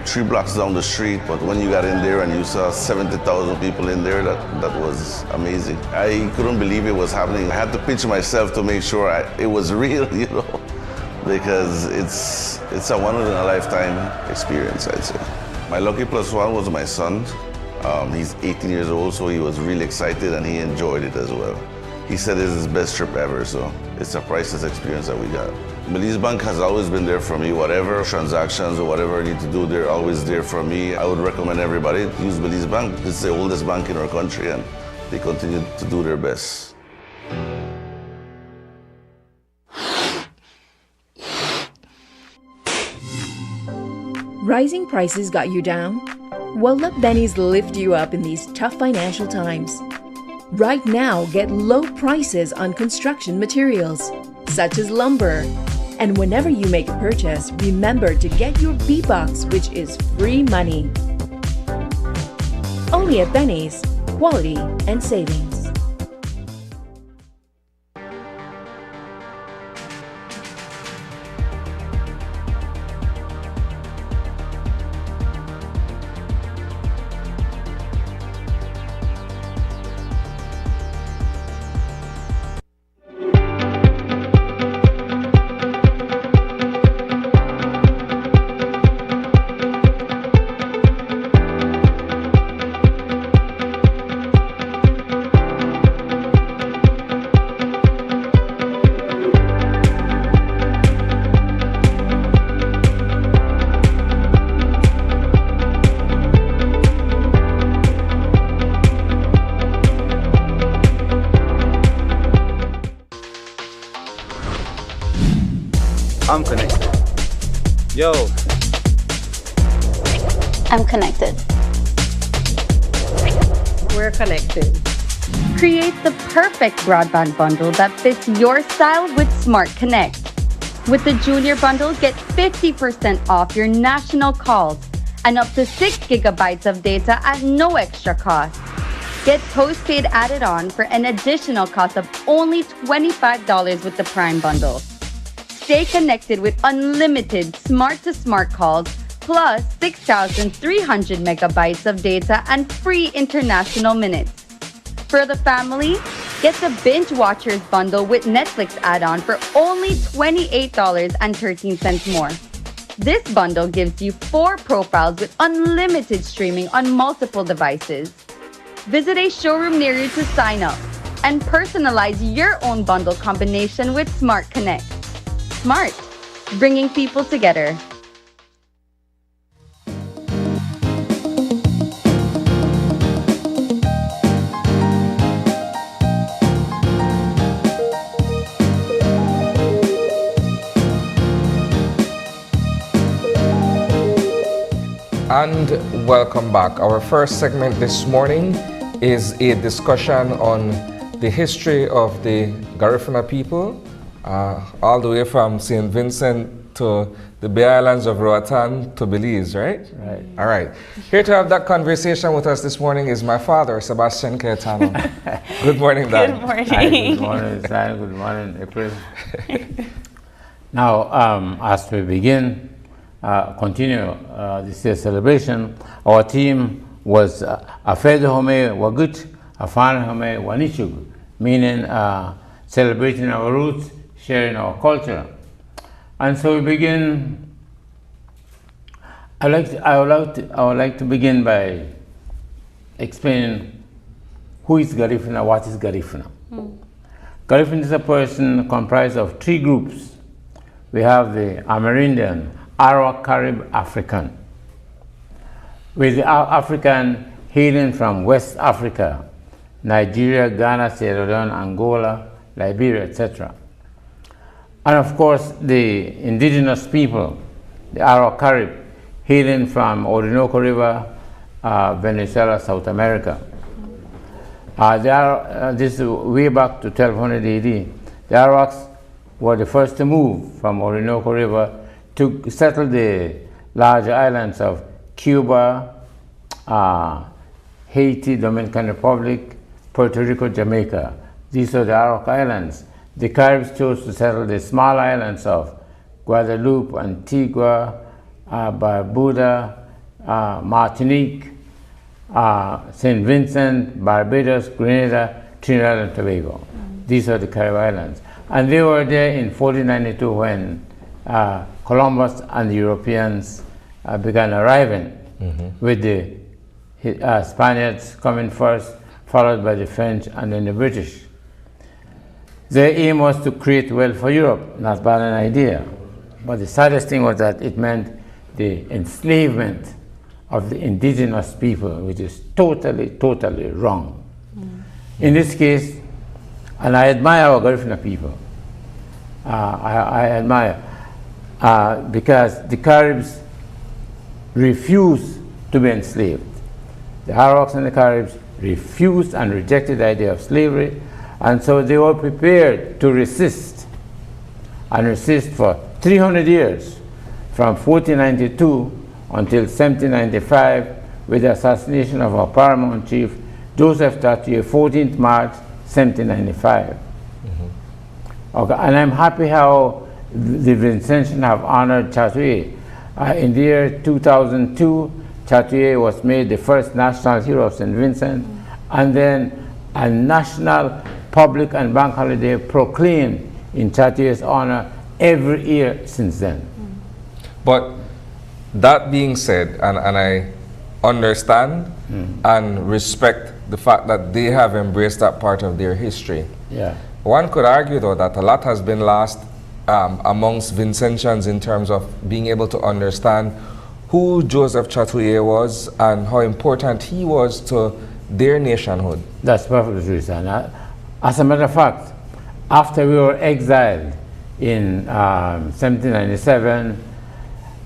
3 blocks down the street, but when you got in there and you saw 70,000 people in there, that was amazing. I couldn't believe it was happening. I had to pinch myself to make sure it was real, you know, because it's a one-in-a-lifetime experience, I'd say. My lucky plus one was my son. He's 18 years old, so he was really excited and he enjoyed it as well. He said it's his best trip ever, so it's a priceless experience that we got. Belize Bank has always been there for me. Whatever transactions or whatever I need to do, they're always there for me. I would recommend everybody to use Belize Bank. It's the oldest bank in our country, and they continue to do their best. Rising prices got you down? Well, let Benny's lift you up in these tough financial times. Right now, get low prices on construction materials, such as lumber. And whenever you make a purchase, remember to get your B-Box, which is free money. Only at Benny's, quality and savings. I'm connected. Yo. I'm connected. We're connected. Create the perfect broadband bundle that fits your style with Smart Connect. With the Junior Bundle, get 50% off your national calls and up to 6 gigabytes of data at no extra cost. Get postpaid added on for an additional cost of only $25 with the Prime Bundle. Stay connected with unlimited smart-to-smart calls plus 6,300 megabytes of data and free international minutes. For the family, get the Binge Watchers bundle with Netflix add-on for only $28.13 more. This bundle gives you 4 profiles with unlimited streaming on multiple devices. Visit a showroom near you to sign up and personalize your own bundle combination with Smart Connect. Smart, bringing people together. And welcome back. Our first segment this morning is a discussion on the history of the Garifuna people, all the way from St. Vincent to the Bay Islands of Roatan to Belize, right? Right. All right. Here to have that conversation with us this morning is my father, Sebastian Cayetano. Good morning, Dad. Good morning. Hi, good morning, Simon. Good morning, April. Now, as we begin, continue this year's celebration, our theme was Afedo Home Wagut, Afan Home Wanichug, meaning celebrating our roots, sharing our culture. And so we begin. I would like to begin by explaining who is Garifuna, what is Garifuna. Garifuna is a person comprised of 3 groups. We have the Amerindian, Arawak Carib African, with the African hailing from West Africa, Nigeria, Ghana, Sierra Leone, Angola, Liberia, etc. And of course, the indigenous people, the Arawak Carib, hailing from Orinoco River, Venezuela, South America. This is way back to 1200 AD. The Arawaks were the first to move from Orinoco River to settle the large islands of Cuba, Haiti, Dominican Republic, Puerto Rico, Jamaica. These are the Arawak Islands. The Caribs chose to settle the small islands of Guadeloupe, Antigua, Barbuda, Martinique, St. Vincent, Barbados, Grenada, Trinidad and Tobago. These are the Carib Islands. And they were there in 1492 when Columbus and the Europeans began arriving, with the Spaniards coming first, followed by the French and then the British. Their aim was to create wealth for Europe, not bad an idea. But the saddest thing was that it meant the enslavement of the indigenous people, which is totally, totally wrong. In this case, and I admire our Garifuna people. I admire, because the Caribs refused to be enslaved. The Arawaks and the Caribs refused and rejected the idea of slavery, and so they were prepared to resist, and resist for 300 years, from 1492 until 1795, with the assassination of our paramount chief, Joseph Tatier, 14th March, 1795. Okay, and I'm happy how the Vincentians have honored Tatier. In the year 2002, Tatier was made the first national hero of St. Vincent, and then a national public and bank holiday proclaimed in Tatier's honor every year since then. But that being said, and I understand and respect the fact that they have embraced that part of their history. Yeah. One could argue, though, that a lot has been lost amongst Vincentians in terms of being able to understand who Joseph Chatouillet was and how important he was to their nationhood. That's perfectly true, son. As a matter of fact, after we were exiled in 1797,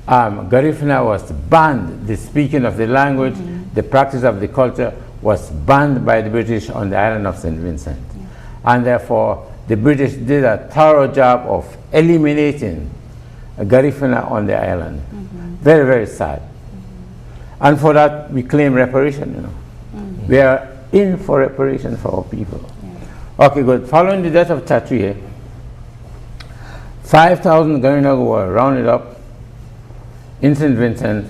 Garifuna was banned. The speaking of the language, the practice of the culture was banned by the British on the island of St. Vincent. And therefore, the British did a thorough job of eliminating Garifuna on the island. Very, very sad. And for that, we claim reparation, you know. We are in for reparation for our people. Okay, good. Following the death of Tatuye, 5,000 Garinagu were rounded up in St. Vincent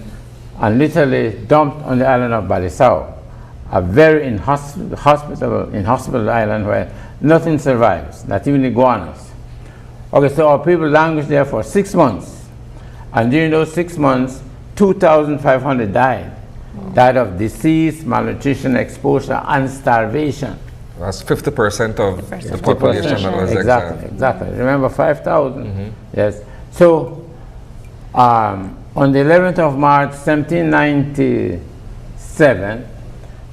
and literally dumped on the island of Balisao, a very inhospitable island where nothing survives, not even iguanas. Okay, so our people languished there for 6 months, and during those 6 months, 2,500 died. Died of disease, malnutrition, exposure, and starvation. That's 50% of the population that was exiled. Exactly. Remember, 5,000. Yes. So, on the 11th of March, 1797,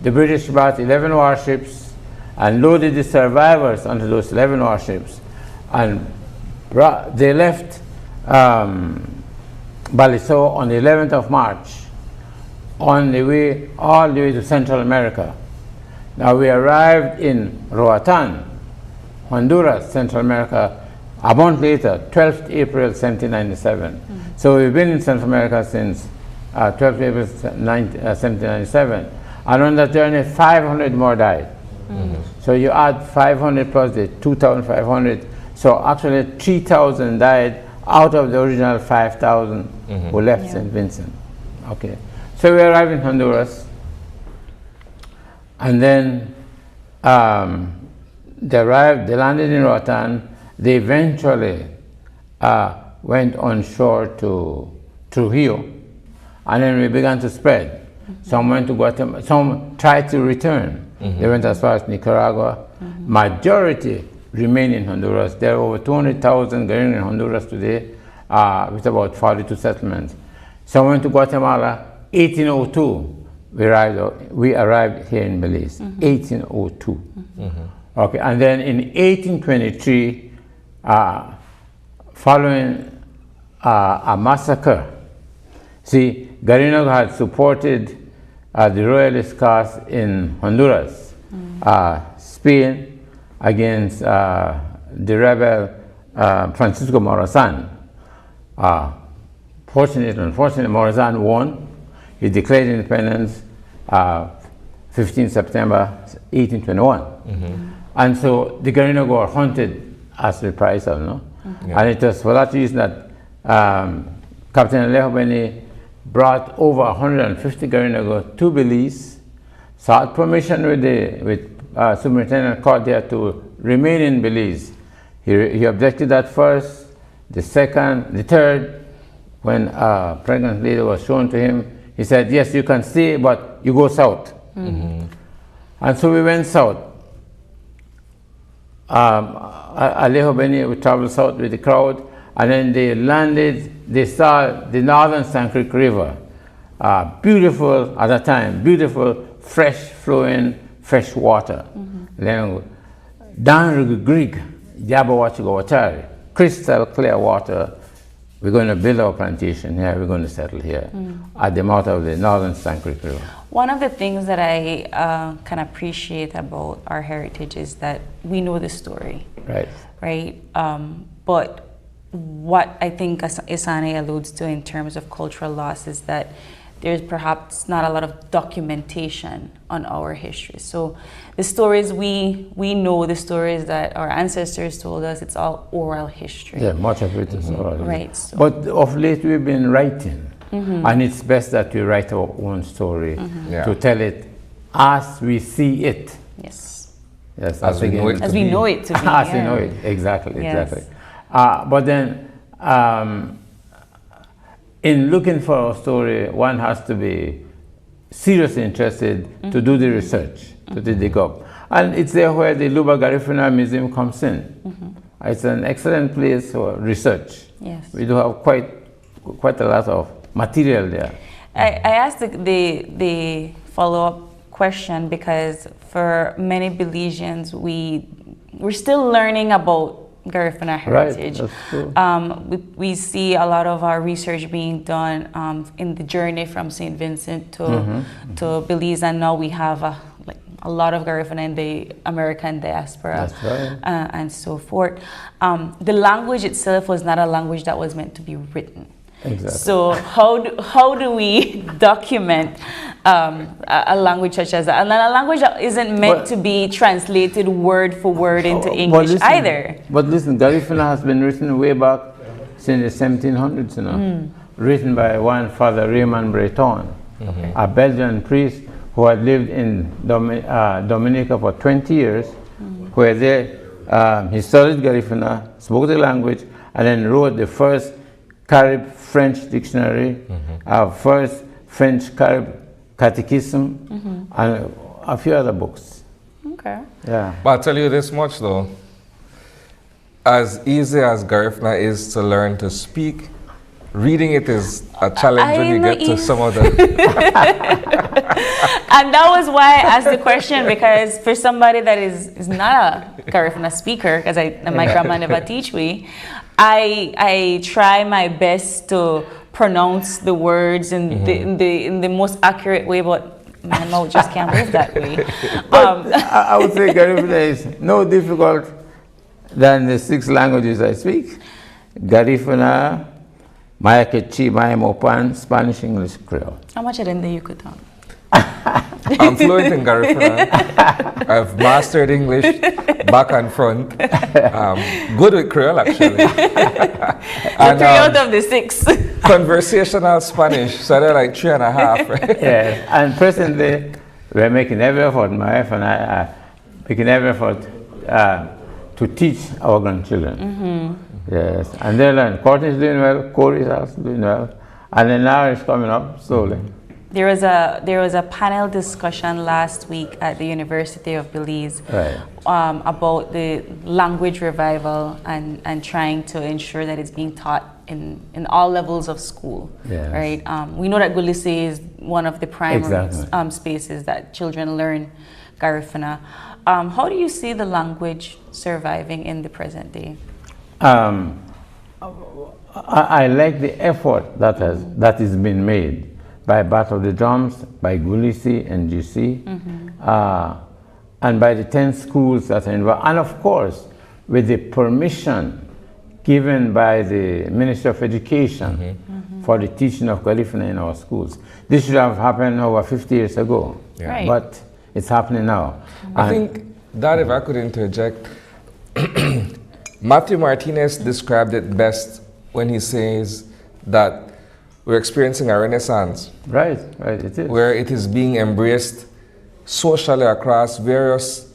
the British brought 11 warships and loaded the survivors onto those 11 warships, and they left Balisao on the 11th of March, on the way, all the way to Central America. Now we arrived in Roatan, Honduras, Central America, a month later, 12th April 1797. So we've been in Central America since 12th April 1797. And on that journey, 500 more died. So you add 500 plus the 2,500, so actually 3,000 died out of the original 5,000 who left St. Vincent. Okay. So we arrived in Honduras, and then they landed in Roatan. They eventually went on shore to Trujillo, and then we began to spread. Some went to Guatemala, some tried to return. They went as far as Nicaragua. Majority remain in Honduras. There are over 200,000 Garinagu in Honduras today, with about 42 settlements. Some went to Guatemala. 1802, we arrived here in Belize. 1802. Okay, and then in 1823, following a massacre, see, Garinagu had supported the royalist cause in Honduras, Spain, against the rebel Francisco Morazan. Unfortunately, Morazan won. He declared independence 15 September 1821. And so the Garinagu were hunted as reprisal, no? And it was for that reason that Captain Alejo Beni brought over 150 Garinagu to Belize, sought permission with Superintendent Cordia to remain in Belize. He objected at first, the second, the third. When a pregnant lady was shown to him, he said, yes, you can stay, but you go south. And so we went south. Alejo Beni would travel south with the crowd, and then they landed, they saw the northern Sand Creek River. Beautiful at the time, beautiful, fresh flowing, fresh water. Then down the Greek, Jabawachigawatari, crystal clear water. We're going to build our plantation here, we're going to settle here at the mouth of the northern Sand Creek River. One of the things that I can appreciate about our heritage is that we know the story. Right. Right? But what I think Isane alludes to in terms of cultural loss is that there's perhaps not a lot of documentation on our history. So the stories we know, the stories that our ancestors told us, it's all oral history. Yeah, much of it is oral. Right. So. But of late we've been writing, and it's best that we write our own story to tell it as we see it. Yes. Yes, as we know it to be. As we know it to be. As we know it, exactly, Yes. exactly. But then, in looking for a story, one has to be seriously interested to do the research, to dig up. And it's there where the Garifuna Museum comes in. It's an excellent place for research. Yes. We do have quite a lot of material there. I asked the follow-up question because for many Belizeans, we're still learning about Garifuna heritage. Right, that's true. We see a lot of our research being done in the journey from St. Vincent to Belize, and now we have a lot of Garifuna in the American diaspora. That's right. And so forth. The language itself was not a language that was meant to be written. Exactly. So how do we document a language such as that? And then a language that isn't meant to be translated word for word into English either. But listen, Garifuna has been written way back since the 1700s, you know. Written by one Father Raymond Breton, a Belgian priest who had lived in Dominica for 20 years, where he studied Garifuna, spoke the language, and then wrote the first Carib French dictionary, first French Carib catechism, and a few other books. Okay. Yeah. But I'll tell you this much though, as easy as Garifuna is to learn to speak, reading it is a challenge when you get to some of the... And that was why I asked the question, because for somebody that is not a Garifuna speaker, because my grandma never teach me, I try my best to pronounce the words in the most accurate way, but my mouth just can't move that way. I would say Garifuna is no difficult than the 6 languages I speak. Garifuna, Maya Quechua, Maya Mopan, Spanish, English, Creole. How much of them do you could talk? I'm fluent in Garifuna. I've mastered English back and front. Good with Creole, actually. And 3 out of the 6. Conversational Spanish, so they're like 3.5, right? Yeah, and presently we're making every effort, my wife and I are making every effort to teach our grandchildren. Yes, and they learn. Courtney's doing well, Corey's also doing well, and then now it's coming up slowly. There was a panel discussion last week at the University of Belize about the language revival and trying to ensure that it's being taught in all levels of school. Yes. Right. We know that Gulisi is one of the primary spaces that children learn Garifuna. How do you see the language surviving in the present day? I like the effort that is being made by Battle of the Drums, by Gulisi and GC, and by the 10 schools that are involved, and of course, with the permission given by the Ministry of Education for the teaching of Garifuna in our schools. This should have happened over 50 years ago, but it's happening now. I think that, if I could interject, Matthew Martinez described it best when he says that we're experiencing a renaissance. Right, it is. Where it is being embraced socially across various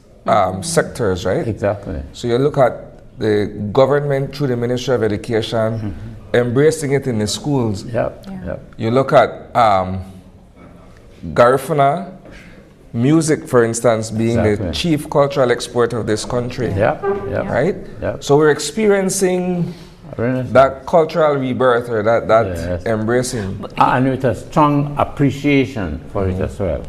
sectors, right? Exactly. So you look at the government through the Ministry of Education, embracing it in the schools. Yep. You look at Garifuna music, for instance, being the Exactly. chief cultural export of this country. Yeah, yeah. Right? Yeah. So we're experiencing that cultural rebirth, or that Yes. embracing. And with a strong appreciation for it as well.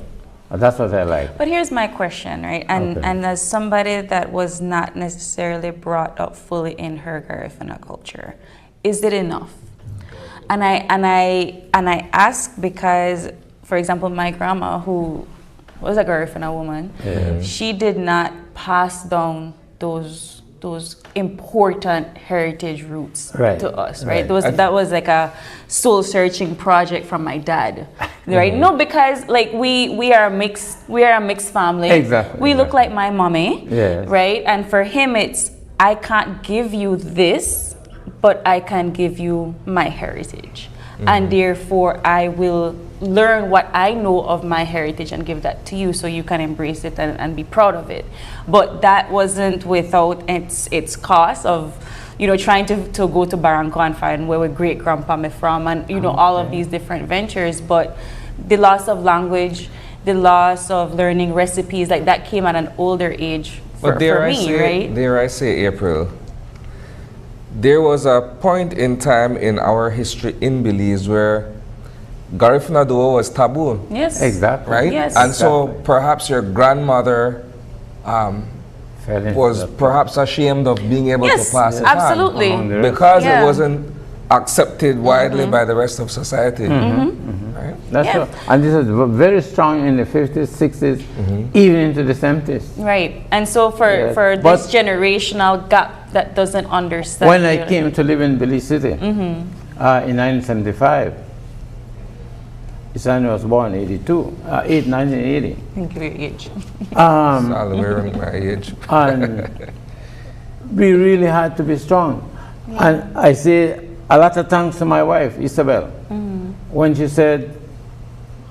That's what I like. But here's my question, right? And Okay. and as somebody that was not necessarily brought up fully in her Garifuna culture, is it enough? And I ask because, for example, my grandma, who was a Garifuna woman, she did not pass down those important heritage roots Right. to us, right? Right. That was like a soul searching project from my dad, right? No, because like we are a mixed family. Exactly, We look like my mommy, Yes. right? And for him, it's I can't give you this, but I can give you my heritage. And therefore, I will learn what I know of my heritage and give that to you so you can embrace it and be proud of it. But that wasn't without its cost of, trying to go to Barranco and find where great grandpa me from, and, all of these different ventures. But the loss of language, the loss of learning recipes, like that came at an older age for me, right? Dare I say, April, there was a point in time in our history in Belize where Garifuna duo was taboo. Yes. Exactly. Right? Yes. And so perhaps your grandmother Fell into was that. perhaps ashamed of being able Yes, to pass it absolutely. Among the on rest. because Yeah. it wasn't accepted widely by the rest of society. Right? That's Yeah. what, and this is very strong in the 50s, 60s, even into the 70s. Right. And so for Yes. this But- generational gap that doesn't understand. When I came to live in Belize City in 1975, Isani was born 1980. Think of your age. So I'll wear my age. And we really had to be strong. And I say a lot of thanks to my wife, Isabel, when she said,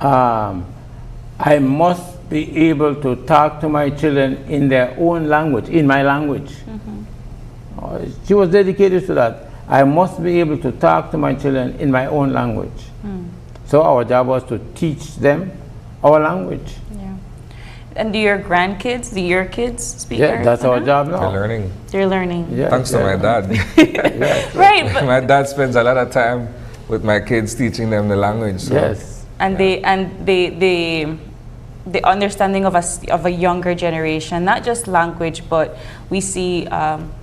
I must be able to talk to my children in their own language, in my language. She was dedicated to that. I must be able to talk to my children in my own language. So our job was to teach them our language. Yeah. And do your grandkids, do your kids speak Yeah, that's our Garifuna? job They're now. learning. They're learning. Yeah, Thanks to yeah. my dad. Right. But, My dad spends a lot of time with my kids teaching them the language. So. Yes. and the understanding of a younger generation, not just language, but we see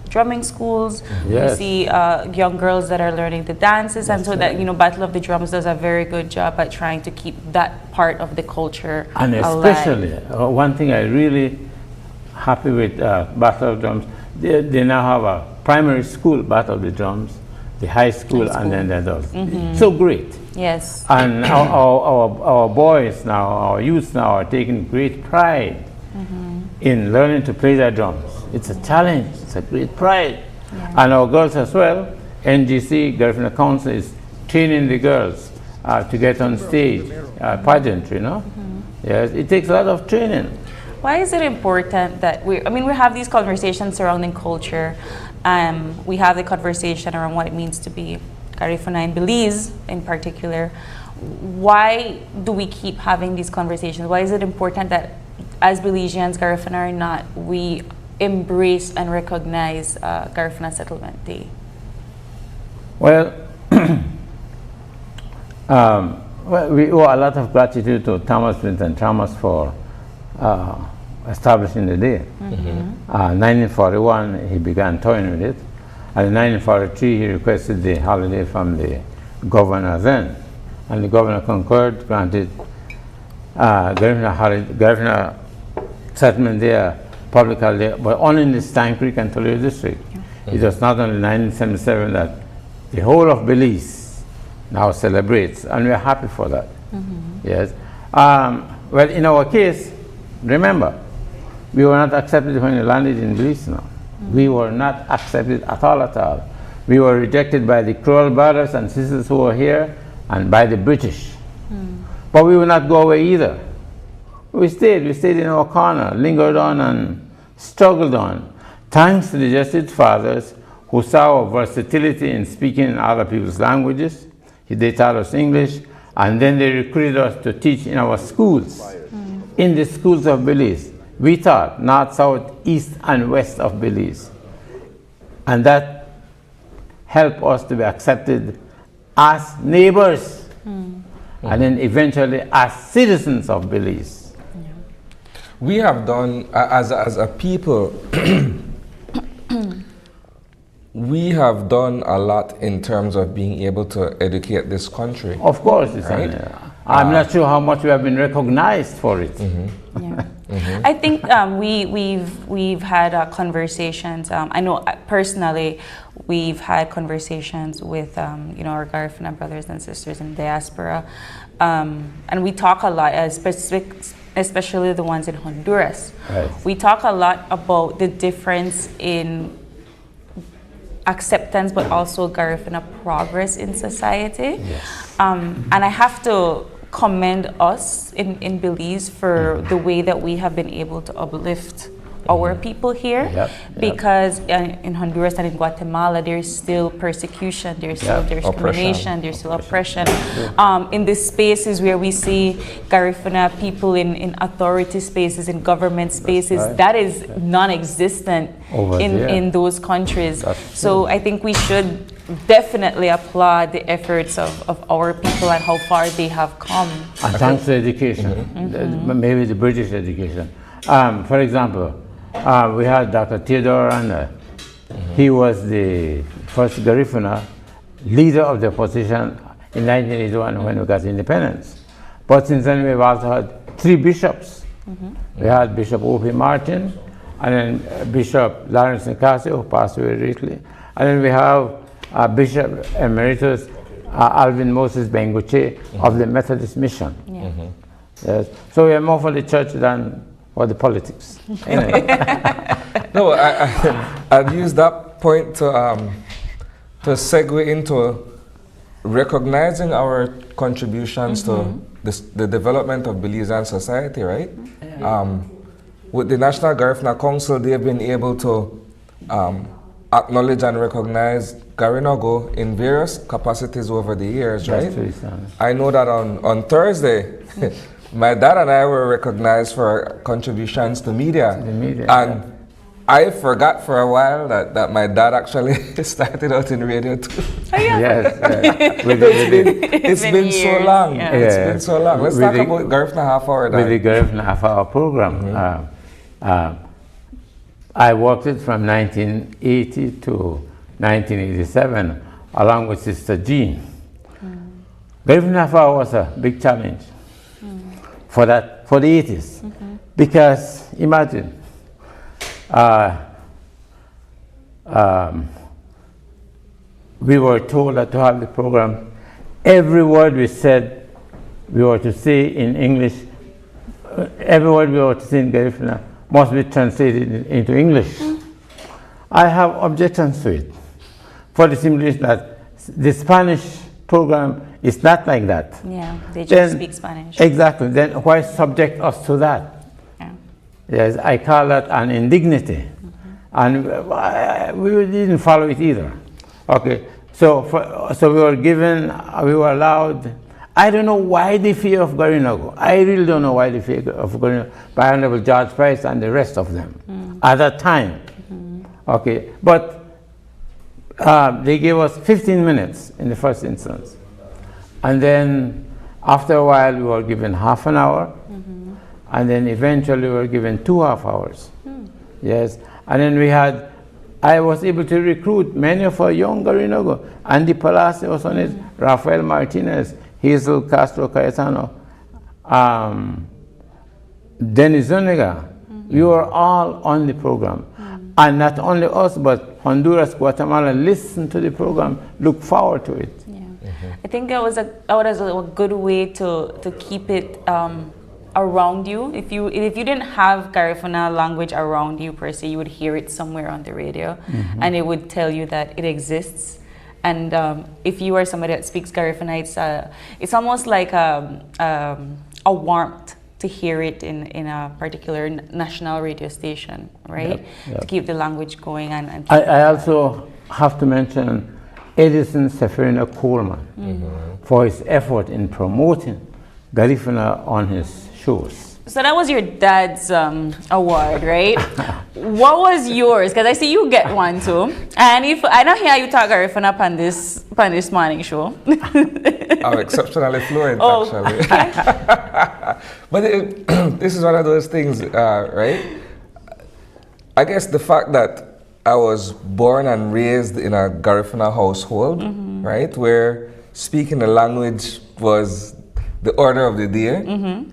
drumming schools. Yes. We see young girls that are learning the dances, and so that Battle of the Drums does a very good job at trying to keep that part of the culture And alive. especially, one thing I really happy with Battle of Drums, they now have a primary school Battle of the Drums, the high school, and then the adults. So great. Yes. And our boys now, our youth now are taking great pride in learning to play their drums. It's a challenge, it's a great pride. And our girls as well, NGC, Garifuna Council, is training the girls to get on stage, pageantry, Yes, it takes a lot of training. Why is it important that we have these conversations surrounding culture. We have the conversation around what it means to be Garifuna in Belize in particular. Why do we keep having these conversations? Why is it important that as Belizeans, Garifuna or not, we embrace and recognize Garifuna Settlement Day? Well, we owe a lot of gratitude to Thomas Winton Thomas for establishing the day. 1941, he began toying with it. And in 1943, he requested the holiday from the governor then. And the governor concurred, granted Garifuna Settlement Day a public holiday, but only in the Stein Creek and Toledo district. It was not only 1977 that the whole of Belize now celebrates, and we are happy for that. Yes. Well, in our case, remember, we were not accepted when we landed in Belize now. We were not accepted at all. We were rejected by the Creole brothers and sisters who were here and by the British. But we would not go away either. We stayed in our corner, lingered on and struggled on, thanks to the Jesuit fathers who saw our versatility in speaking in other people's languages. They taught us English, and then they recruited us to teach in our schools. in the schools of Belize. We taught north, south, east, and west of Belize. And that helped us to be accepted as neighbors, and then eventually as citizens of Belize. We have done, as a people, we have done a lot in terms of being able to educate this country. Of course, right? I'm not sure how much we have been recognized for it. I think we've had conversations. I know personally, we've had conversations with our Garifuna brothers and sisters in diaspora, and we talk a lot, especially the ones in Honduras. Right. We talk a lot about the difference in acceptance, but also Garifuna progress in society. Yes. And I have to commend us in Belize for the way that we have been able to uplift our people here, because in Honduras and in Guatemala there's still persecution, there's still discrimination, there's still oppression. In the spaces where we see Garifuna people in authority spaces, in government spaces, that is non-existent in those countries. So I think we should definitely applaud the efforts of our people and how far they have come. And thanks to education, maybe the British education. For example, we had Dr. Theodore Randa. He was the first Garifuna leader of the opposition in 1981 when we got independence. But since then we've also had 3 bishops. We had Bishop O.P. Martin, and then Bishop Lawrence Nkasi, who passed away recently, and then we have Bishop Emeritus Alvin Moses Benguche of the Methodist Mission. Yes. So we are more for the church than for the politics. Anyway. No, I'd use that point to segue into recognizing our contributions to the development of Belizean society, right? With the National Garifuna Council, they've been able to acknowledge and recognize Garinagu in various capacities over the years, right? I know that on Thursday, my dad and I were recognized for our contributions to media. And I forgot for a while that my dad actually started out in radio too. It's been so long. It's been so long. Let's talk about Garifuna Half Hour. With the Garifuna Half Hour program. I worked it from 1980 to 1987 along with Sister Jean. Garifuna Half Hour was a big challenge for the 80s, because imagine we were told that to have the program, every word we said we were to say in English, every word we were to say in Garifuna must be translated into English. I have objections to it, for the simple reason that the Spanish program is not like that. Yeah, they just speak Spanish. Exactly. Then why subject us to that? Yes, I call that an indignity. And we didn't follow it either. Okay, so we were given, we were allowed, I don't know why the fear of Garinagu. I really don't know why the fear of Garinagu by Honorable George Price and the rest of them at that time. Okay, but they gave us 15 minutes in the first instance. And then after a while we were given half an hour, and then eventually we were given 2 half hours. Yes, and then I was able to recruit many of our young Garinagu. Andy Palacio was on it, Rafael Martinez, Hazel Castro Cayetano, Dennis Zuniga. We were all on the program. And not only us, but Honduras, Guatemala listened to the program, look forward to it. I think that was a good way to keep it around you. If you didn't have Garifuna language around you per se, you would hear it somewhere on the radio, and it would tell you that it exists. And if you are somebody that speaks Garifuna, it's almost like a warmth to hear it in a particular national radio station, right? To keep the language going. And I also have to mention Edison Seferino Coleman for his effort in promoting Garifuna on his shows. So that was your dad's award, right? What was yours? Because I see you get one too. And if I don't hear you talk Garifuna on this morning show. I'm exceptionally fluent, Oh, actually. okay. But this is one of those things, right? I guess the fact that I was born and raised in a Garifuna household, right, where speaking the language was the order of the day,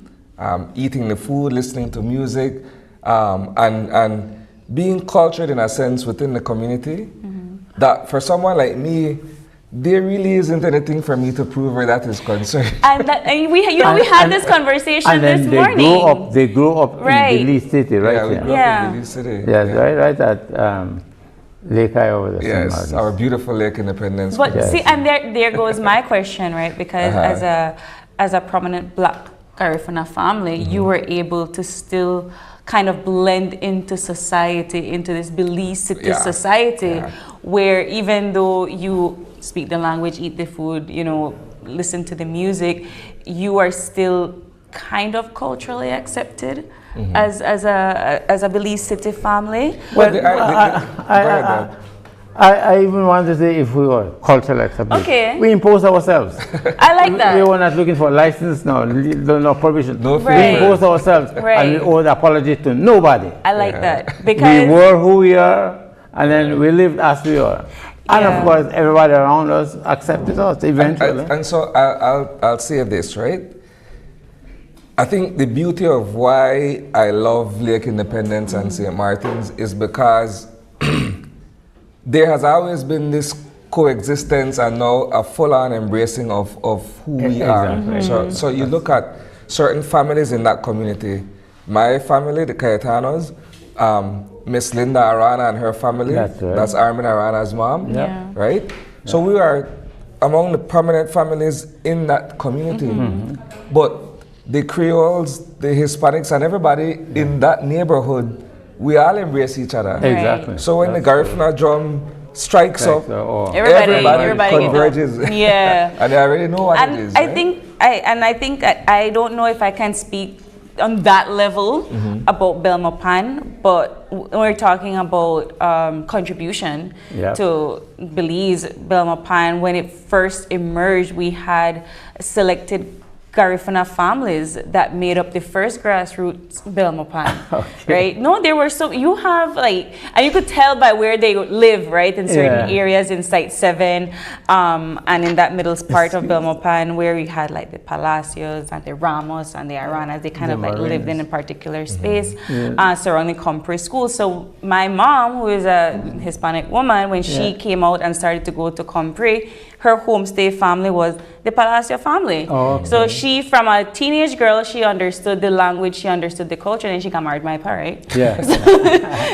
eating the food, listening to music, and being cultured in a sense within the community, that for someone like me, there really isn't anything for me to prove where that is concerned. And we had this conversation this morning. They grew up Right. in Belize City, right? Yeah, we grew up in Belize City. Yes, right at Lake Eye over there. Yes, our beautiful Lake Independence. But see, and there goes my question, right? Because as a prominent Black Garifuna family, you were able to still kind of blend into society, into this Belize City society, where even though you speak the language, eat the food, listen to the music, you are still kind of culturally accepted as a Belize City family. Well, I even want to say if we were culturally accepted. Okay. We impose ourselves. I like that. We were not looking for license, no permission. No We impose ourselves and we owe the apology to nobody. I like that. Because we were who we are and then we lived as we are. And of course, everybody around us accepted us eventually. And so I'll say this, right? I think the beauty of why I love Lake Independence and St. Martin's is because there has always been this coexistence and now a full-on embracing of who we are. So you look at certain families in that community. My family, the Cayetanos, Miss Linda Arana and her family, that's Armin Arana's mom, right? So we are among the prominent families in that community. But the Creoles, the Hispanics, and everybody in that neighborhood, we all embrace each other. Exactly. So when the Garifuna drum strikes up, everybody converges. Yeah. And they already know what it is. I think I don't know if I can speak on that level about Belmopan, but when we're talking about contribution to Belize, Belmopan, when it first emerged, we had selected Garifuna families that made up the first grassroots Belmopan, right? No, there were you have and you could tell by where they live, right? In certain areas in Site 7 and in that middle part of Belmopan where we had the Palacios and the Ramos and the Aranas, they kind of lived in a particular space surrounding Compre School. So my mom, who is a Hispanic woman, when she came out and started to go to Compre, her homestay family was the Palacio family. So she, from a teenage girl, she understood the language, she understood the culture, and she got married my pa, right? Yeah.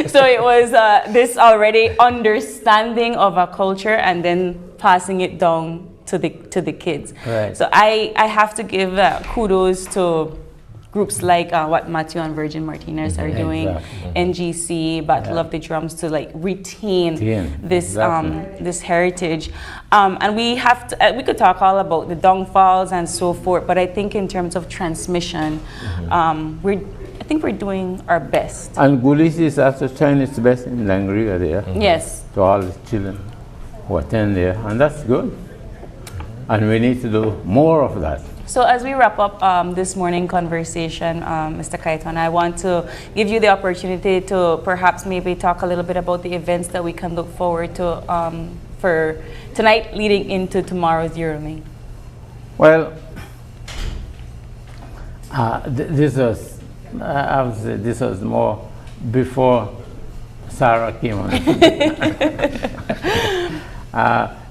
So it was this already understanding of a culture and then passing it down to the kids. Right. So I have to give kudos to groups like what Matthew and Virgin Martinez are doing, NGC, Battle of the Drums, to retain this this heritage. And we have to, we could talk all about the downfalls and so forth, but I think in terms of transmission, I think we're doing our best. And Gulis is also trying its best in Langriga there. Yes. To all the children who attend there, and that's good. And we need to do more of that. So as we wrap up this morning conversation, Mr. Kaiton, I want to give you the opportunity to perhaps maybe talk a little bit about the events that we can look forward to for tonight leading into tomorrow's Euromeet. Well, this was, I would say this was more before Sarah came on.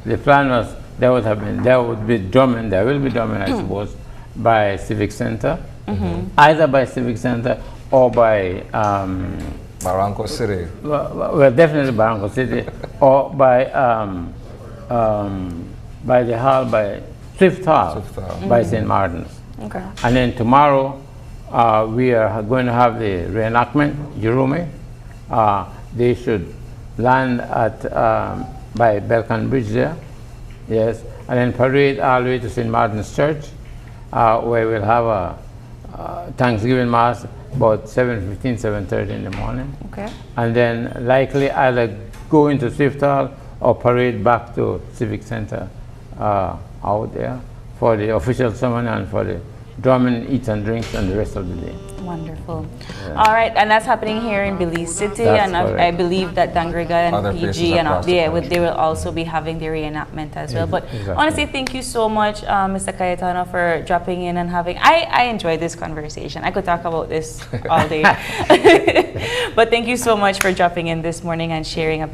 The plan was there will be drumming, I suppose, by Civic Center, either by Civic Center or by Barranco City. Well, definitely Barranco City, or by the hall, by Swift Hall, by St. Martin's. Okay. And then tomorrow, we are going to have the reenactment, Jerome. They should land at by Belcan Bridge there. Yes, and then parade all the way to St. Martin's Church, where we'll have Thanksgiving Mass about 7:15, 7:30 in the morning. Okay. And then likely either go into Swift Hall or parade back to Civic Center out there for the official ceremony and for the drumming, eats and drinks and the rest of the day. Wonderful. Yeah. All right, and that's happening here in Belize City, That's and I believe that Dangriga and Other PG and places they will also be having their reenactment as well. But Exactly. honestly, thank you so much, Mr. Cayetano, for dropping in and having. I enjoyed this conversation. I could talk about this all day. But thank you so much for dropping in this morning and sharing a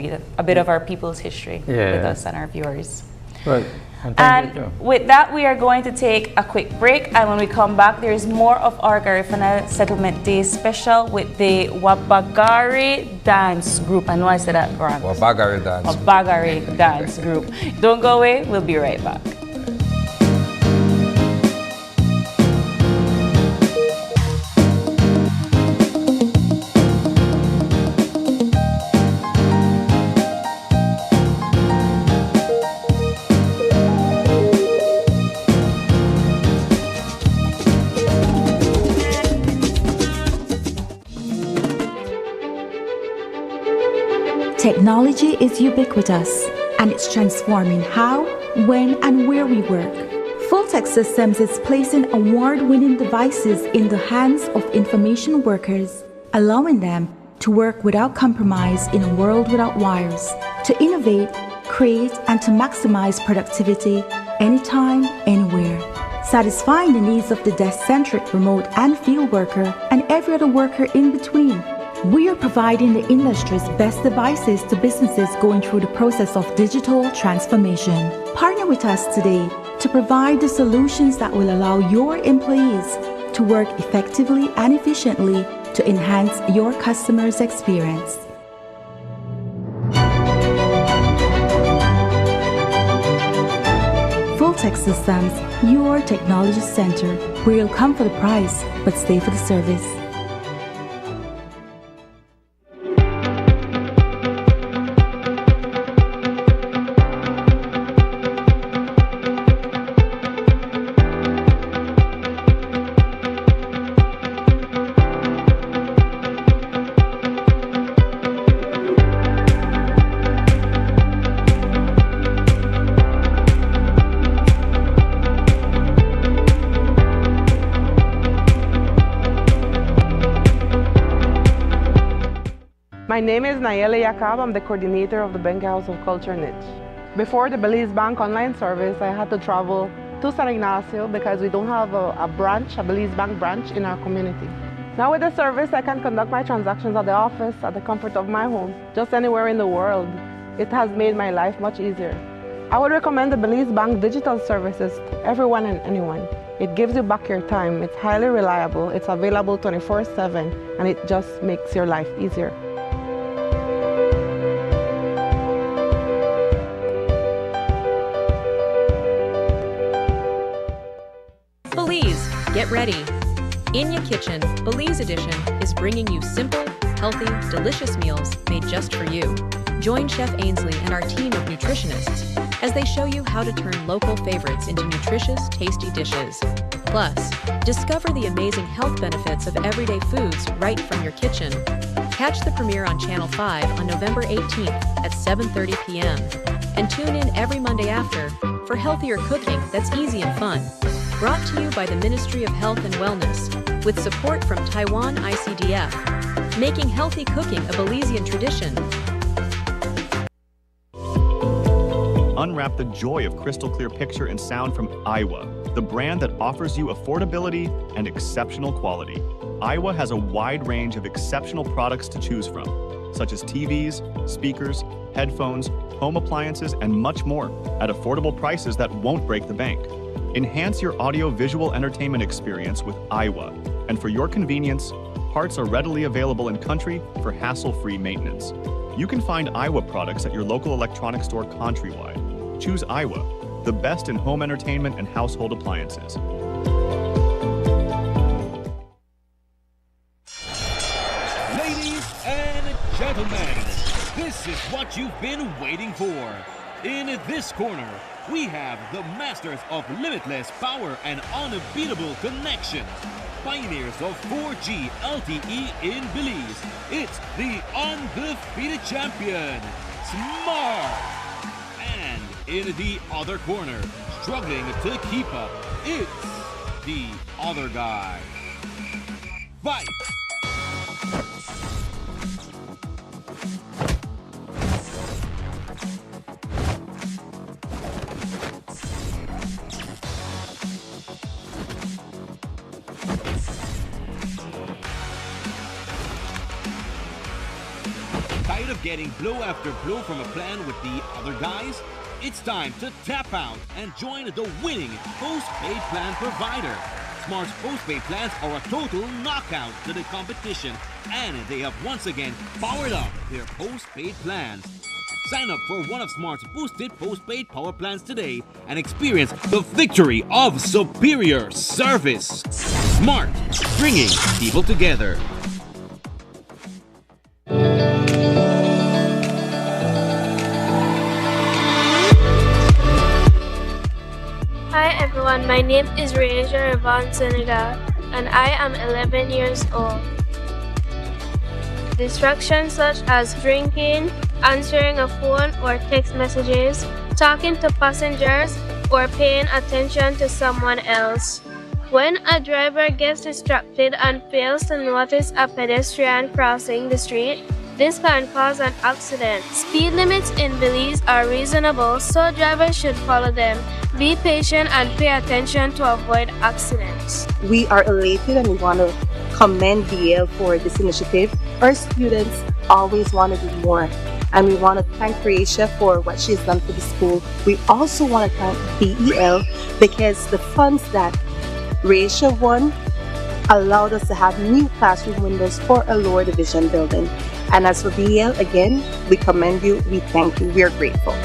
bit of our people's history with us and our viewers. Well, and with that, we are going to take a quick break. And when we come back, there's more of our Garifuna Settlement Day special with the Wabagari dance group. I know I said that wrong. Wabagari dance. Wabagari dance group. Don't go away. We'll be right back. Technology is ubiquitous, and it's transforming how, when, and where we work. Fulltech Systems is placing award-winning devices in the hands of information workers, allowing them to work without compromise in a world without wires, to innovate, create, and to maximize productivity anytime, anywhere, satisfying the needs of the desk-centric remote and field worker and every other worker in between. We are providing the industry's best devices to businesses going through the process of digital transformation. Partner with us today to provide the solutions that will allow your employees to work effectively and efficiently to enhance your customers' experience. Fulltech Systems, your technology center, where you'll come for the price but stay for the service. My name is Nayeli Yakab. I'm the coordinator of the Benga House of Culture Niche. Before the Belize Bank online service, I had to travel to San Ignacio because we don't have a Belize Bank branch in our community. Now with the service, I can conduct my transactions at the office, at the comfort of my home, just anywhere in the world. It has made my life much easier. I would recommend the Belize Bank digital services to everyone and anyone. It gives you back your time, it's highly reliable, it's available 24/7, and it just makes your life easier. Belize, get ready. In Your Kitchen, Belize Edition is bringing you simple, healthy, delicious meals made just for you. Join Chef Ainsley and our team of nutritionists as they show you how to turn local favorites into nutritious, tasty dishes. Plus, discover the amazing health benefits of everyday foods right from your kitchen. Catch the premiere on Channel 5 on November 18th at 7:30 p.m. And tune in every Monday after for healthier cooking that's easy and fun. Brought to you by the Ministry of Health and Wellness, with support from Taiwan ICDF, making healthy cooking a Belizean tradition. Unwrap the joy of crystal clear picture and sound from Iowa, the brand that offers you affordability and exceptional quality. Iowa has a wide range of exceptional products to choose from, such as TVs, speakers, headphones, home appliances, and much more at affordable prices that won't break the bank. Enhance your audio-visual entertainment experience with Iowa, and for your convenience, parts are readily available in country for hassle-free maintenance. You can find Iowa products at your local electronics store countrywide. Choose Iowa, the best in home entertainment and household appliances. Ladies and gentlemen, this is what you've been waiting for. In this corner, we have the masters of limitless power and unbeatable connection. pioneers of 4G LTE in Belize. It's the undefeated champion, Smart. And in the other corner, struggling to keep up, it's the other guy. Fight! Tired of getting blow after blow from a plan with the other guys? It's time to tap out and join the winning postpaid plan provider. Smart's postpaid plans are a total knockout to the competition, and they have once again powered up their postpaid plans. Sign up for one of Smart's boosted postpaid power plans today and experience the victory of superior service. Smart, bringing people together. Hi everyone, my name is Raja Ravan Senegal and I am 11 years old. Distractions such as drinking, answering a phone or text messages, talking to passengers, or paying attention to someone else. When a driver gets distracted and fails to notice a pedestrian crossing the street, this can cause an accident. Speed limits in Belize are reasonable, so drivers should follow them. Be patient and pay attention to avoid accidents. We are elated and we want to commend BL for this initiative. Our students always want to do more, and we want to thank Raisha for what she's done for the school. We also want to thank BEL because the funds that Raisha won allowed us to have new classroom windows for a lower division building. And as for BEL, again, we commend you, we thank you, we are grateful.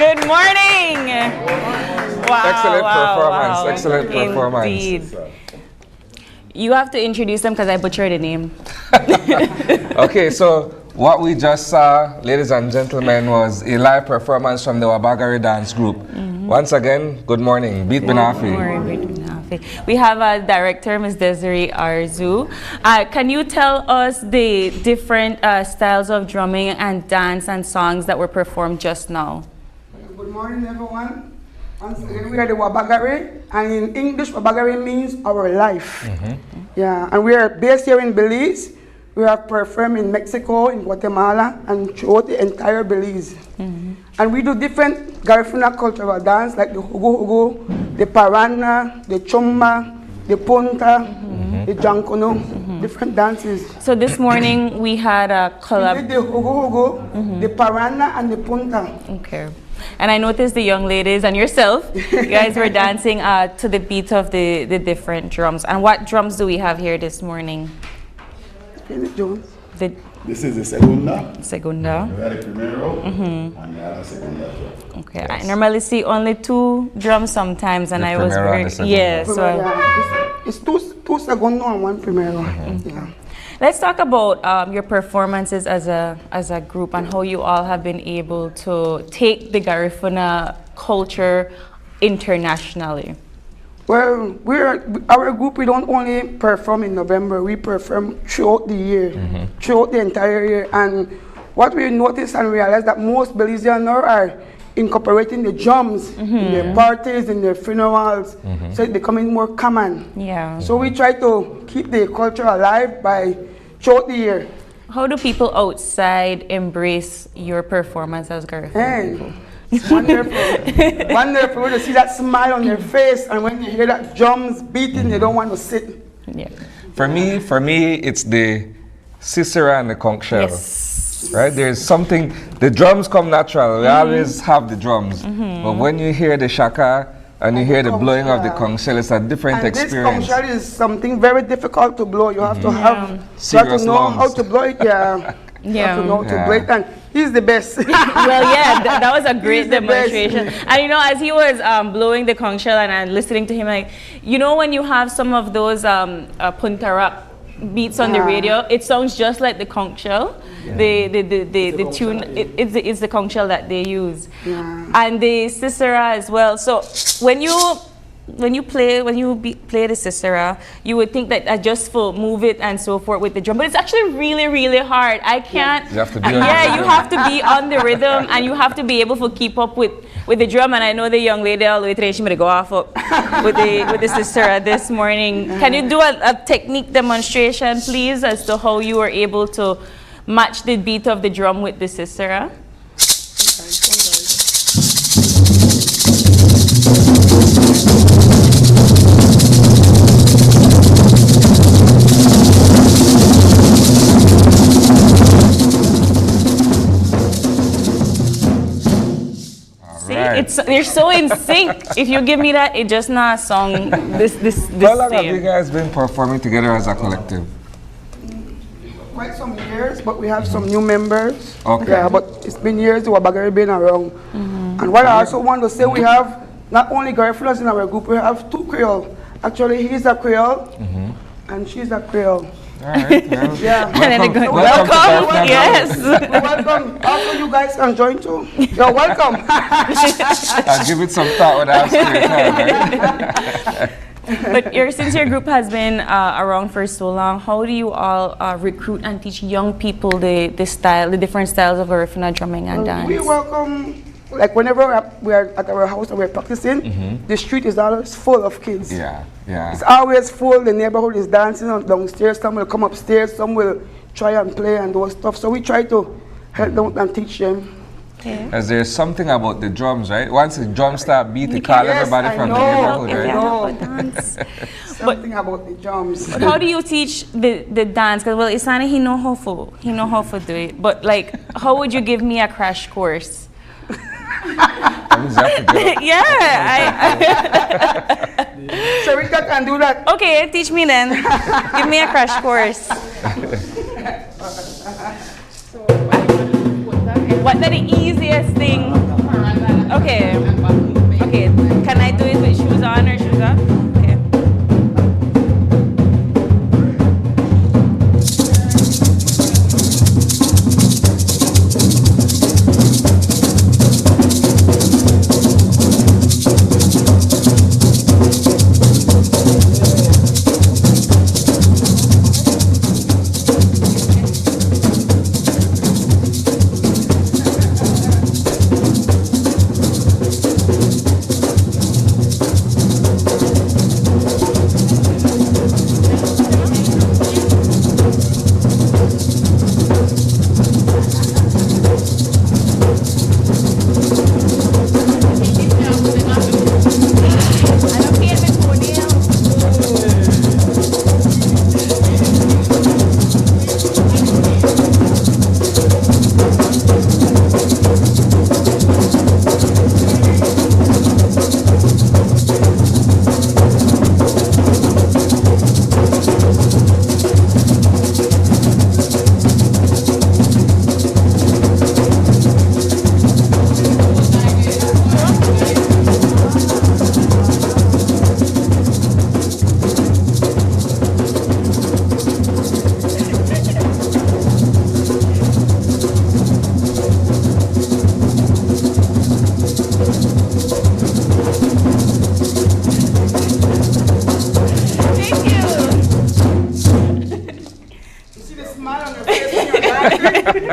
Good morning. Wow, Excellent performance. wow. Excellent performance. Indeed. You have to introduce them because I butchered the name. Okay, so what we just saw, ladies and gentlemen, was a live performance from the Wabagari dance group. Once again, good morning. Beat Binafi. We have a director, Ms. Desiree Arzu. Can you tell us the different styles of drumming and dance and songs that were performed just now? Good morning, everyone. Once again, we are the Wabagari, and in English, Wabagari means our life. Yeah, and we are based here in Belize. We have performed in Mexico, in Guatemala, and throughout the entire Belize. And we do different Garifuna cultural dance, like the hugo, the parana, the chumba, the punta, the jankono, different dances. So this morning we had a collab. We did the hugo, the parana, and the punta. Okay. And I noticed the young ladies and yourself, you guys were dancing to the beat of the different drums. And what drums do we have here this morning? This is the segunda. Segunda. We had the primero and the other segunda. Okay, I normally see only 2 drums sometimes, and I was very so it's two segundo and 1 primero. Yeah. Let's talk about your performances as a group and how you all have been able to take the Garifuna culture internationally. Well, our group, we don't only perform in November, we perform throughout the year, throughout the entire year. And what we noticed and realized that most Belizeans now are incorporating the drums in their parties, in their funerals, so it's becoming more common. Yeah. So we try to keep the culture alive by throughout the year. How do people outside embrace your performance as Garifuna? It's wonderful. Wonderful to see that smile on their face, and when you hear that drums beating, they don't want to sit. Yeah. For me, it's the sisera and the conch shell. Right? There's something, the drums come natural. We always have the drums. But when you hear the shaka and you hear the blowing of the conch shell, it's a different experience. This conch shell is something very difficult to blow. You have to have, you have to know how to blow it. You have to know how to blow it. And he's the best. Well, yeah, that was a great demonstration. And you know, as he was blowing the conch shell and listening to him, like, you know, when you have some of those punta rock beats on the radio, it sounds just like the conch shell. The tune, it's the conch shell that they use. And the sisera as well. So when you play the sisera, you would think that just for move it and so forth with the drum, but it's actually really, really hard. I can't. You have to be on you have to be on the rhythm, and you have to be able to keep up with the drum. And I know the young lady all the way today, she may go off up with the sisera this morning. Can you do a technique demonstration, please, as to how you were able to match the beat of the drum with the sisera? They're so in sync. If you give me that, it just not a song. This How long have you guys been performing together as a collective? Quite some years, but we have some new members. Okay. Yeah, but it's been years the Wabagari been around. And what I also want to say, we have not only Garifunas in our group, we have 2 Creole. Actually, he's a Creole and she's a Creole. All right. Well, yeah. Welcome. Yes. Welcome. Also, you guys can join too. You're welcome. I'll give it some thought when I ask you. But since your group has been around for so long, how do you all recruit and teach young people the different styles of Garifuna drumming and dance? We welcome, like whenever we are at our house and we're practicing, the street is always full of kids. Yeah. It's always full. The neighborhood is dancing downstairs. Some will come upstairs. Some will try and play and those stuff. So we try to help them and teach them. As there's something about the drums, right? Once the drums start beating, you call everybody from the neighborhood, right? Something about the drums. But how do you teach the dance? Because well, Isani, he know how to do it. But like, how would you give me a crash course? Sharika can do that. Okay, teach me then. Give me a crash course. What's the easiest thing? Okay. Can I do it with shoes on or shoes off? Okay.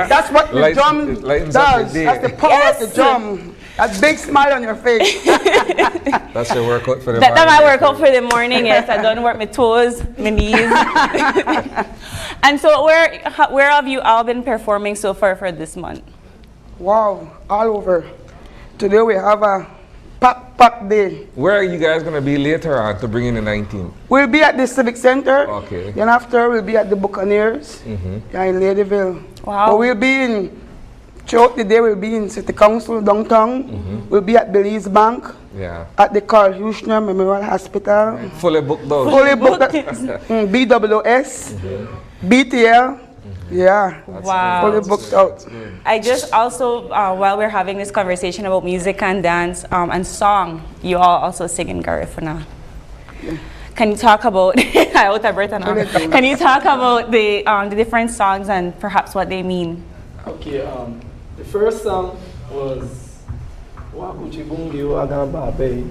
That's what the drum lightens does. up the day. That's the power of the drum. A big smile on your face. That's your workout for the That's morning. my workout for the morning. Yes, I don't work my toes, my knees. And so, where have you all been performing so far for this month? Wow, all over. Today we have a pack day. Where are you guys going to be later on to bring in the 19th? We'll be at the Civic Center. Okay. Then after we'll be at the Buccaneers in Ladyville. Wow. But we'll be throughout the day we'll be in City Council downtown. We'll be at Belize Bank. Yeah. At the Carl Hushner Memorial Hospital. Fully booked out. Fully booked. BWS, BTL. Yeah. Wow. Fully booked out. I just also, while we're having this conversation about music and dance and song, you all also sing in Garifuna. Can you talk about, can you talk about the different songs and perhaps what they mean? Okay, the first song was Wakuchi Bungi Wagambabe,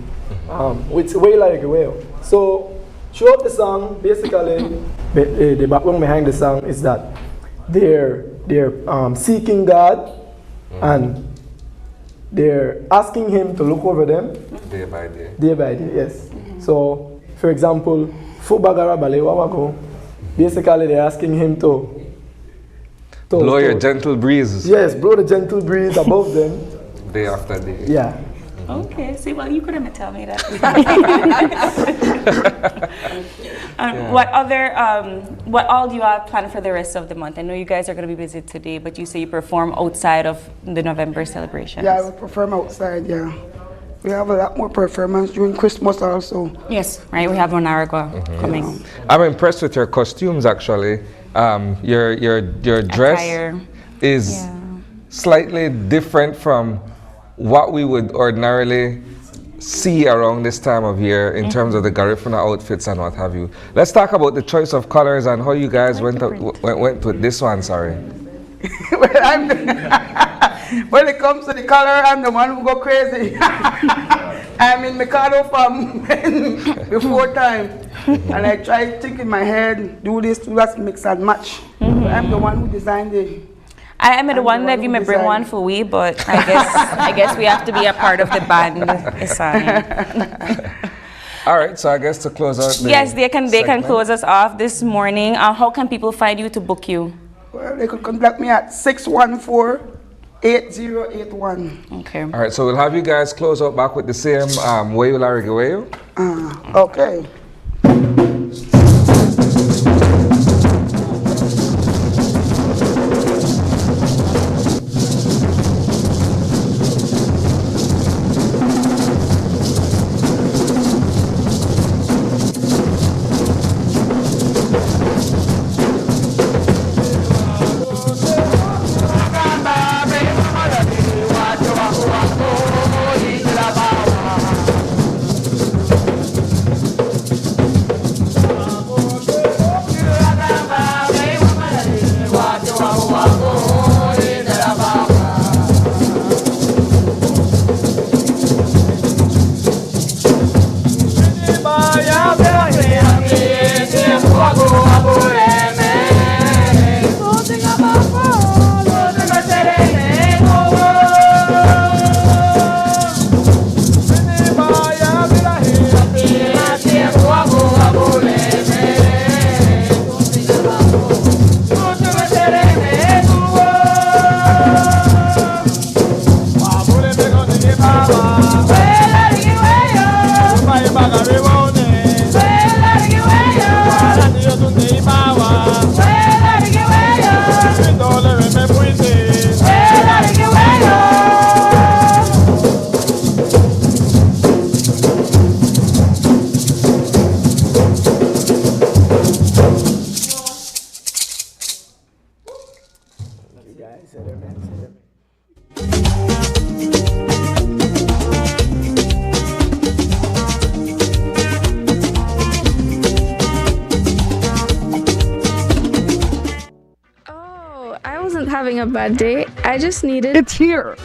which way like a whale. So throughout the song, basically, the background behind the song is that they're seeking God and they're asking Him to look over them day by day. Day by day, yes. So, for example, Wabagari Bale Wawago, basically they're asking Him to blow your gentle breeze. Yes, blow the gentle breeze above them. Day after day. Yeah. Okay, see, well, you couldn't tell me that. What all do you have planned for the rest of the month? I know you guys are going to be busy today, but you say you perform outside of the November celebrations. Yeah, we perform outside, yeah. We have a lot more performance during Christmas also. Yes, right, we have Monaragua coming. I'm impressed with your costumes, actually. Your dress Attire. is slightly different from what we would ordinarily see around this time of year in terms of the Garifuna outfits and what have you. Let's talk about the choice of colors and how you guys went with this one, sorry. When it comes to the color, I'm the one who go crazy. I'm in Mikado from before time. And I try to think in my head, do this, do that, mix and match. But I'm the one who designed it. I am the one that you may bring one for we, but I guess we have to be a part of the band. All right, so I guess to close out the yes, they can close us off this morning. How can people find you to book you? Well, they could contact me at 614-8081. Okay. All right, so we'll have you guys close out back with the same Wayo Larry Wayo. Okay. Having a bad day. I just needed. It's here.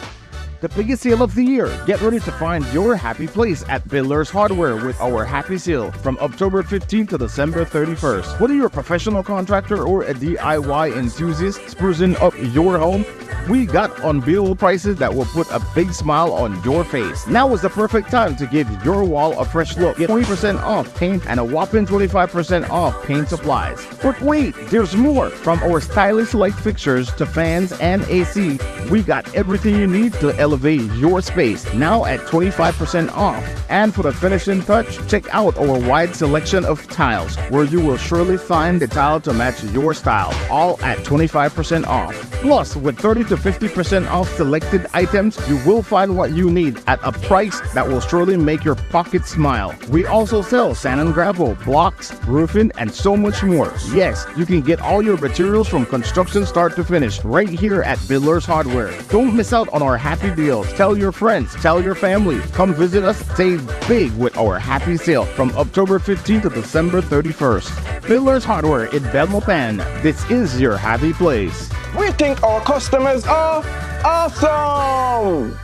the biggest sale of the year. Get ready to find your happy place at Builders Hardware with our happy sale from October 15th to December 31st. Whether you're a professional contractor or a DIY enthusiast sprucing up your home, we got unbeatable prices that will put a big smile on your face. Now is the perfect time to give your wall a fresh look. Get 20% off paint and a whopping 25% off paint supplies. But wait, there's more. From our stylish light fixtures to fans and AC, we got everything you need to elevate your space. Now at 25% off. And for the finishing touch, check out our wide selection of tiles, where you will surely find the tile to match your style, all at 25% off. Plus, with 30 to 50% off selected items, you will find what you need at a price that will surely make your pocket smile. We also sell sand and gravel, blocks, roofing, and so much more. Yes, you can get all your materials from construction start to finish right here at Builders Hardware. Don't miss out on our happy deals. Tell your friends, tell your family. Come visit us, save big with our happy sale from October 15th to December 31st. Builders Hardware in Belmopan. This is your happy place. We think our customers are awesome!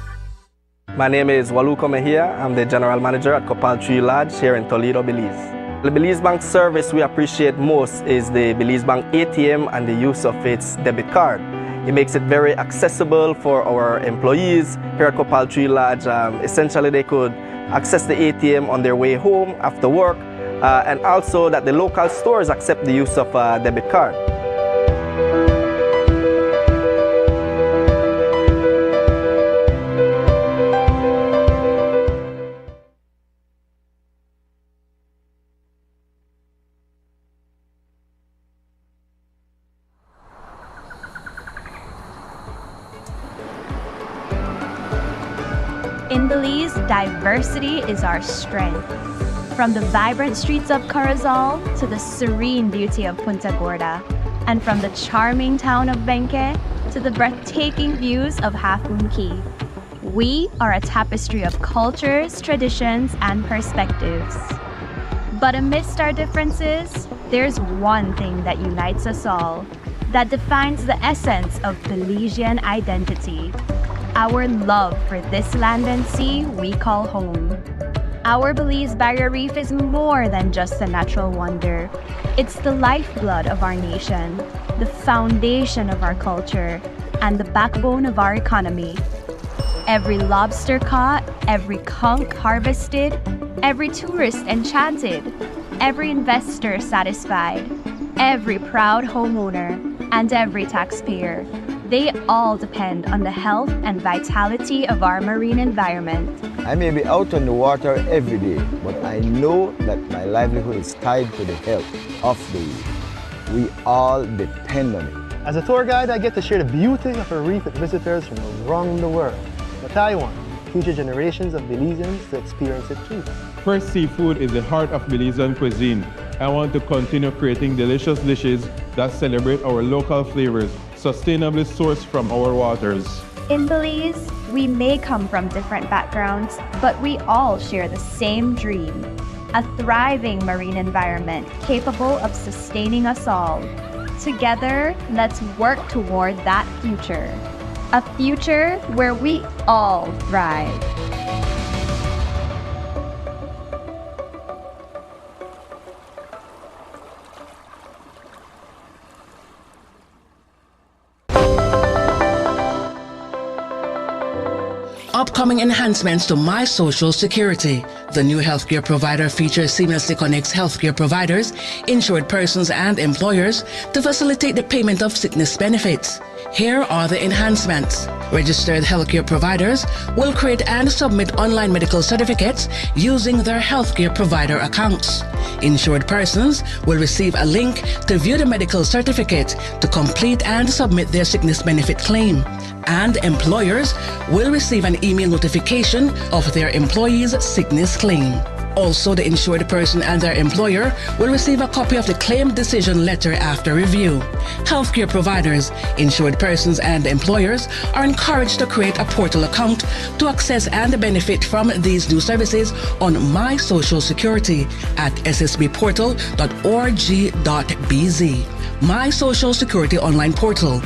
My name is Waluko Mejia. I'm the General Manager at Copal Tree Lodge here in Toledo, Belize. The Belize Bank service we appreciate most is the Belize Bank ATM and the use of its debit card. It makes it very accessible for our employees here at Copal Tree Lodge. Essentially, they could access the ATM on their way home after work, and also that the local stores accept the use of a debit card. In Belize, diversity is our strength. From the vibrant streets of Corozal to the serene beauty of Punta Gorda, and from the charming town of Benque to the breathtaking views of Half Moon Key. We are a tapestry of cultures, traditions, and perspectives. But amidst our differences, there's one thing that unites us all, that defines the essence of Belizean identity. Our love for this land and sea we call home. Our Belize Barrier Reef is more than just a natural wonder. It's the lifeblood of our nation, the foundation of our culture, and the backbone of our economy. Every lobster caught, every conch harvested, every tourist enchanted, every investor satisfied, every proud homeowner, and every taxpayer. They all depend on the health and vitality of our marine environment. I may be out on the water every day, but I know that my livelihood is tied to the health of the reef. We all depend on it. As a tour guide, I get to share the beauty of a reef with visitors from around the world. But I want future generations of Belizeans to experience it too. Fresh seafood is the heart of Belizean cuisine. I want to continue creating delicious dishes that celebrate our local flavors, sustainably sourced from our waters. In Belize, we may come from different backgrounds, but we all share the same dream. A thriving marine environment capable of sustaining us all. Together, let's work toward that future. A future where we all thrive. Upcoming enhancements to My Social Security. The new healthcare provider feature seamlessly connects healthcare providers, insured persons, and employers to facilitate the payment of sickness benefits. Here are the enhancements. Registered healthcare providers will create and submit online medical certificates using their healthcare provider accounts. Insured persons will receive a link to view the medical certificate to complete and submit their sickness benefit claim. And employers will receive an email notification of their employee's sickness claim. Also, the insured person and their employer will receive a copy of the claim decision letter after review. Healthcare providers, insured persons, and employers are encouraged to create a portal account to access and benefit from these new services on My Social Security at ssbportal.org.bz. My Social Security online portal.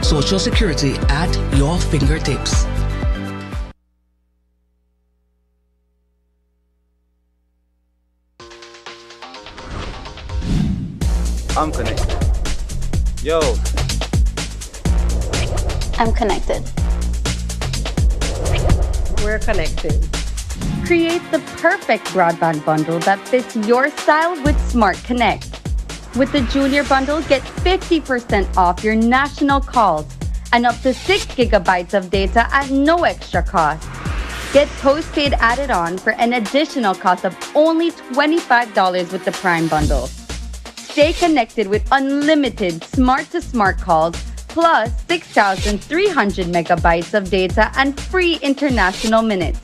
Social Security at your fingertips. I'm connected. Yo. I'm connected. We're connected. Create the perfect broadband bundle that fits your style with Smart Connect. With the Junior Bundle, get 50% off your national calls and up to 6 gigabytes of data at no extra cost. Get postpaid added on for an additional cost of only $25 with the Prime Bundle. Stay connected with unlimited smart-to-smart calls plus 6,300 megabytes of data and free international minutes.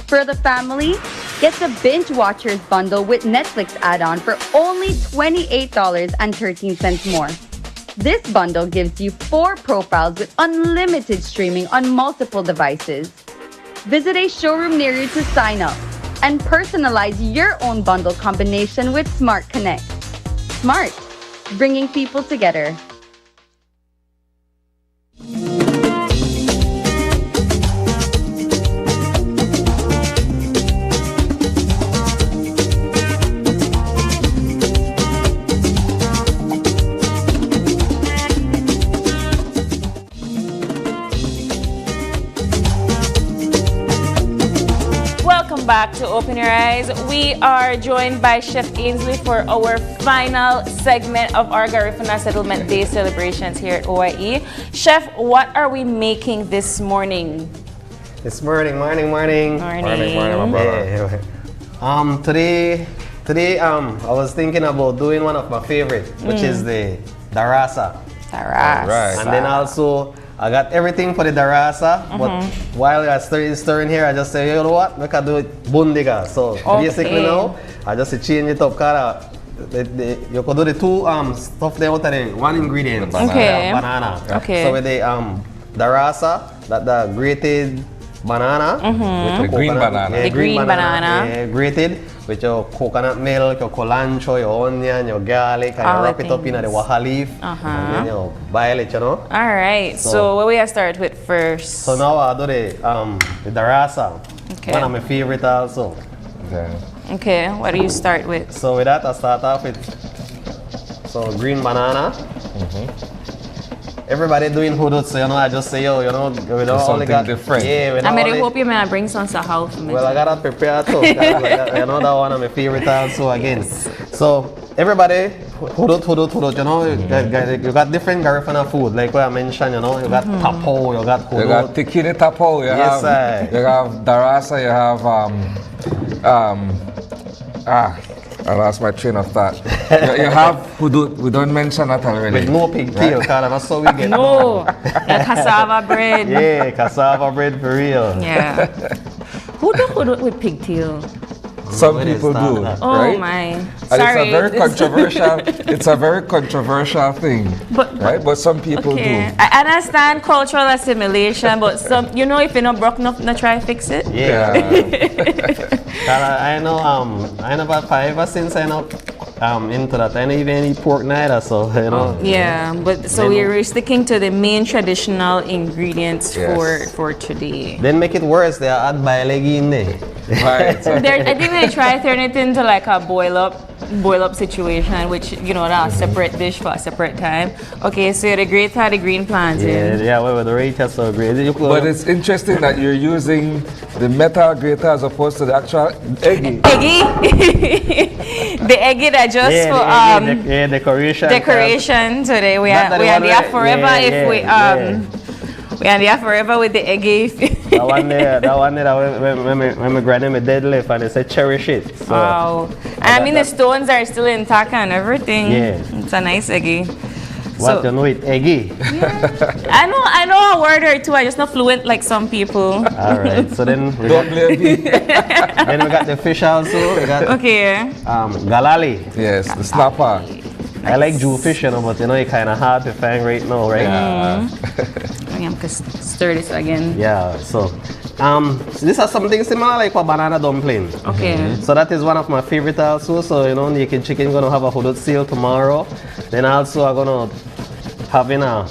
For the family, get the Binge Watchers bundle with Netflix add-on for only $28.13 more. This bundle gives you 4 profiles with unlimited streaming on multiple devices. Visit a showroom near you to sign up and personalize your own bundle combination with Smart Connect. Smart, bringing people together. Back to Open Your Eyes. We are joined by Chef Ainsley for our final segment of our Garifuna Settlement Day celebrations here at OIE. Chef, what are we making this morning? It's morning. Morning, my brother. Today, I was thinking about doing one of my favorite, which is the darasa. Darasa. And then also, I got everything for the darasa, but while I stirring here, I just say, you know what, we can do it bundiga. So basically now, I just change it up. You could do the two stuff there with the one ingredient, banana. Okay. So with the darasa, the grated banana, with the green banana. Yeah, the green banana. Yeah, grated with your coconut milk, your colancho, your onion, your garlic, and you wrap it up in the waha leaf, and then you boil it, you know. All right. So what we gonna start with first? So now I do the darasa. Okay. One of my favorite also. Okay. What do you start with? So with that, I start off with green banana. Everybody doing hudut, so you know, I just say, yo, you know, we don't only got different. Yeah, I mean, I hope you may bring some sahau for me. Well, I gotta prepare too. You know, that one of my favorite also again. So everybody, hudut, you know, you got different Garifuna food, like what I mentioned, you know, you got tapo, you got hudut. You got tikini tapo, you have darasa, you have I lost my train of thought. you have hudut, we don't mention that already. With no pigtail, right? That's how we get. No, cassava bread. Yeah, cassava bread for real. Yeah. Who do hudut with pigtail? Some people do, right? Oh my! Sorry, it's a very controversial. It's a very controversial thing, right? But some people do. I understand cultural assimilation, but some, you know, if you're not broke enough, not try to fix it. Yeah. I know. I know about ever since I know into that. I don't even eat pork neither, so you know. Yeah, but so we're sticking to the main traditional ingredients for today. Then make it worse. They add bailegi in there. Right. I think they try to turn it into like a boil up situation, which, you know, that's a separate dish for a separate time. Okay, so the grate had the green plants in. Yeah, well, the rate is so great. But it's interesting that you're using the metal grater as opposed to the actual eggy. The eggy that just for decoration today. We are there forever if we we are there forever with the eggy. that one there when my grandma deadlift and they say cherish it. So, wow. And I mean the stones are still intact and everything. Yeah. It's a nice eggy. What you know it eggy? Yeah. I know a word or two. I just not fluent like some people. All right. So then we Don't blame me. Then we got the fish also. We got galali. Yes, the snapper. I like jewfish, you know, but you know it's kind of hard to find right now, right? Yeah. I am gonna stir this again. Yeah. So this is something similar like a banana dumpling. Okay. So that is one of my favorite also. So you know, naked chicken gonna have a hudut sale tomorrow. Then also I'm gonna having a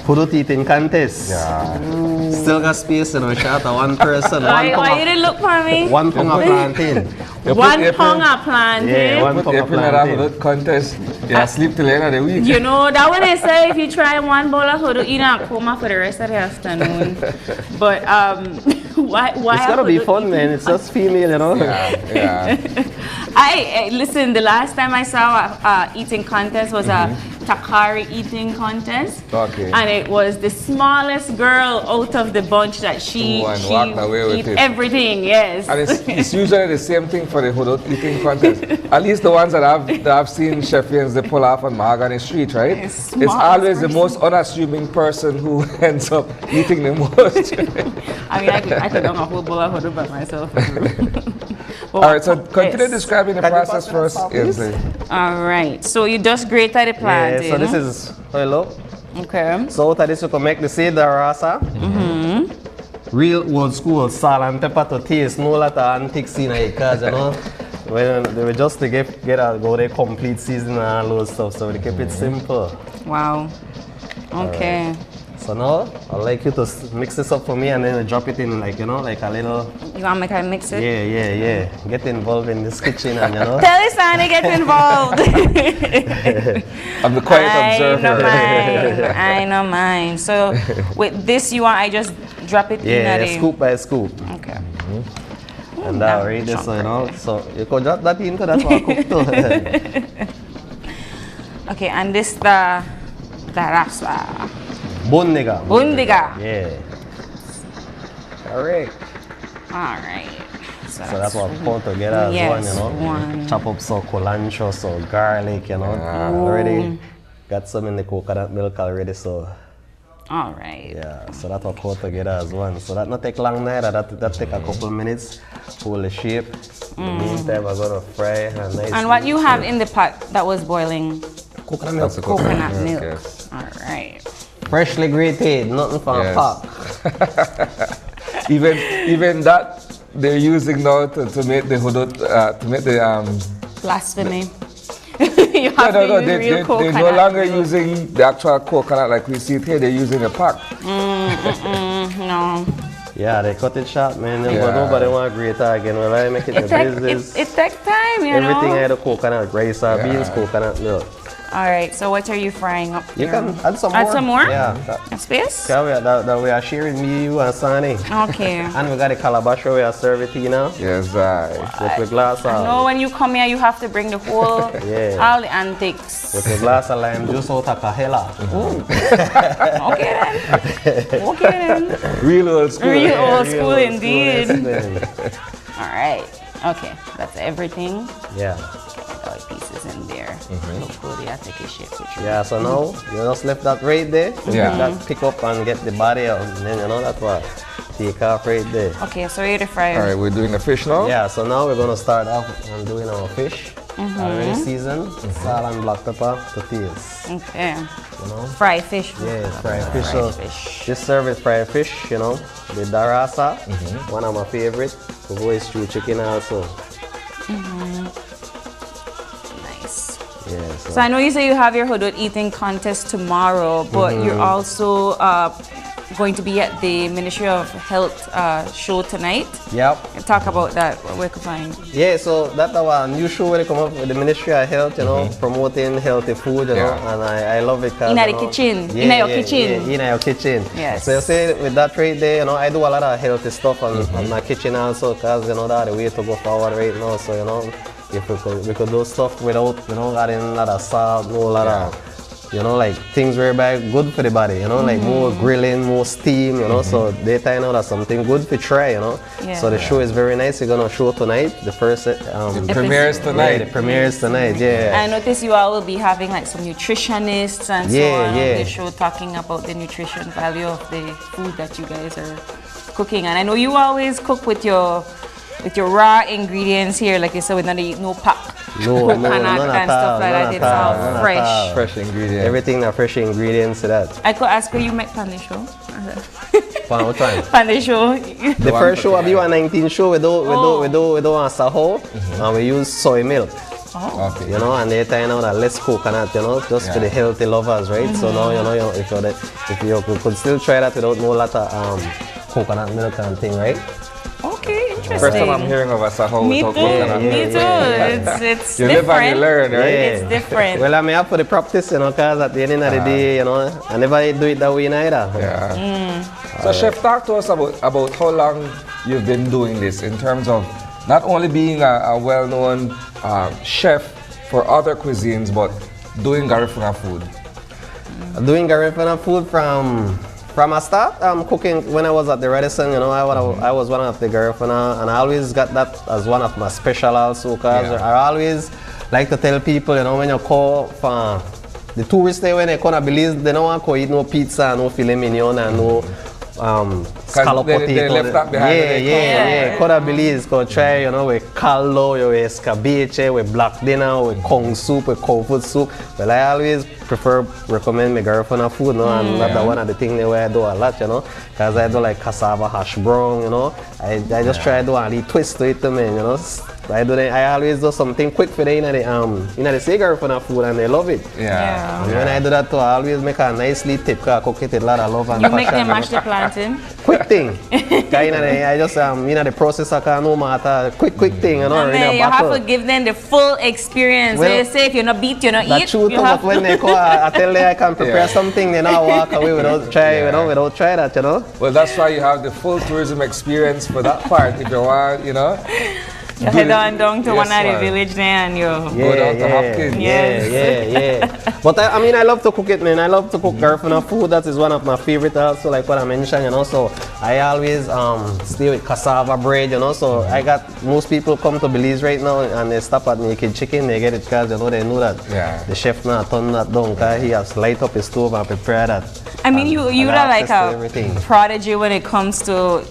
hudut eating contest. Yeah. Still got space, you know, shot at one person. Why you didn't look for me? One pound of plantain. One pound of plantain. Yeah, one pound of plantain. Contest. Yeah, sleep till the end of the week. You know, that what they say, if you try one bowl of hoodoo, you don't coma for the rest of the afternoon. But why? It's gotta be fun, man. It's just female, you know. Yeah. Listen, the last time I saw a eating contest was a Takari eating contest. Okay. And it was the smallest girl out of the bunch that she walked away with eat it. Everything, yes. And it's usually the same thing for the hoodoo eating contest. At least the ones that I've seen Sheffians they pull off on Mahogany Street, right? It's always the most unassuming person who ends up eating the most. I mean, I could have a whole bowl of hoodoo by myself. All right, so continue describing the process first. All right, so you just grated the plantain. Yeah, so this is how it look. Okay. So out of this you can make the cedar rasa. Real old school salt and pepper to taste. No lot of antiques in it, cause you know when they were just to get go the complete season and all those stuff. So they keep it simple. Wow. Okay. So now I'd like you to mix this up for me and then we drop it in like, you know, like a little... You want me to mix it? Yeah. Get involved in this kitchen and, you know... Tell us, Annie, get involved. I'm the quiet observer. I know mine. So with this, you want I just drop it in? Yeah, scoop by scoop. Okay. And that right there, so, you know, so you can drop that into that one cook too. Okay, and this the rasa. Bundiga. Yeah. Correct. Alright. So that's what we put together as one, you know. Chop up some cilantro, some garlic, you know. Already got some in the coconut milk already, so. Alright. Yeah, so that's what we put together as one. So that not take long neither, that take a couple minutes, hold the shape. In the meantime, we're gonna fry a nice. And what you have in the pot that was boiling? Coconut milk. Coconut milk. Alright. Freshly grated, nothing from a pack. even that they're using now to make the hudud, to make the blasphemy. You have to use real coconut. They're no longer using the actual coconut like we see it here. They're using a pack. No. Yeah, they cut it short, man. But nobody want to grate again. When I make it the business, it takes time, you know. Everything I had a coconut, rice, beans, coconut milk. All right, so what are you frying up here? You can add some more. Add some more? Yeah. Space? Yeah, that we are sharing, me, you, and Sunny. Okay. And we got the calabash we are serving it, you know? Yes, with the glass of... I know when you come here, you have to bring the whole, all the antiques. With the glass of lime juice out of Kahela. Okay then. Real old school. Real old school indeed. All right. Okay, that's everything. Yeah. All the pieces in there. Yeah, so now you just left that right there. Yeah. That pick up and get the body out, and then you know that's what take off right there. Okay, so you're the fryer. All right, we're doing the fish now. Yeah, so now we're gonna start off and doing our fish. Already seasoned, salt and black pepper to taste. Okay. You know? Fried fish. Yeah, fried fish. So this service fried fish, you know, the darasa, one of my favorite. We go with stew chicken also. Nice. Yeah. So I know you say you have your hudud eating contest tomorrow, but you're also going to be at the Ministry of Health show tonight. Yep. Talk about that. Where can find? Yeah, so that's our new show where they come up with the Ministry of Health, you know, promoting healthy food, you know, and I love it. In the kitchen. In your kitchen. In your kitchen. Yes. So you see, with that right there, you know, I do a lot of healthy stuff on my kitchen also, because, you know, that's the way to go forward right now. So, you know, if we could do stuff without, you know, adding a lot of salt, no lot of, you know, like things whereby good for the body, you know, like more grilling, more steam, you know, so daytime now that's something good to try, you know. So the show is very nice. We're gonna show tonight. The first the premieres tonight. Yeah, the premieres tonight, yeah. I noticed you all will be having like some nutritionists and so on the show, talking about the nutrition value of the food that you guys are cooking. And I know you always cook with your raw ingredients here, like you said, with no pack. No, and stuff like that. It's all fresh. Fresh ingredients. Everything are fresh ingredients to that. I could ask you make pan the show. What time? Pan the show. The first show will be on 19 show. We do on saho, and we use soy milk. Okay. You know, and they tie now that less coconut, you know, just for the healthy lovers, right? So now, you know, if you could still try that without no lot of coconut milk and thing, right? Okay, Interesting. First time I'm hearing of a saho Me without too. coconut. Me too. It's you different. live and you learn, right? It's different. Well, I mean, I have to the practice, you know, because at the end of the day, you know, I never do it that way neither. Yeah. So, Chef, talk to us about how long you've been doing this in terms of not only being a well-known chef for other cuisines, but doing Garifuna food. Doing Garifuna food from I start cooking when I was at the Radisson, you know, I was one of the Garifuna, and I always got that as one of my special also, because I always like to tell people, you know, when you call for the tourists there, when they come to Belize, they don't want to eat no pizza, no filet mignon, and no scallop potato. They left that behind. Yeah. Could have Belize, could try, you know, with caldo, with escabeche, with black dinner, with kong soup, with cold food soup. But I always recommend my Garifuna food, you know, and that's one of the things where I do a lot, you know, because I do like cassava hash brown, you know. I just try to do a little twist to it, man, you know. I always do something quick for them in the say Garifuna food, and they love it. Yeah. And when I do that too, I always make a nice little tip, because I cook it with a lot of love and You passion. make them mash the plantain? Quick thing. I just the process I can no matter quick thing, you know. And then you have to give them the full experience. Well, so you say if you're not beat, you're not that's eat. true, but when they call, I tell them I can prepare something, they not walk away without try, you know, without try that, you know. Well, that's why you have the full tourism experience for that part. If you want, you know. You head on down to one of the village there and you go down to Hopkins. Yeah. But I mean, I love to cook it, man. I love to cook Garifuna food. That is one of my favorite also, like what I mentioned, you know. So I always stay with cassava bread, you know. So I got most people come to Belize right now and they stop at Naked Chicken. They get it because, you know, they know that the chef not turn that down, because he has to light up his stove and prepare that. I mean, you're like a everything. prodigy when it comes to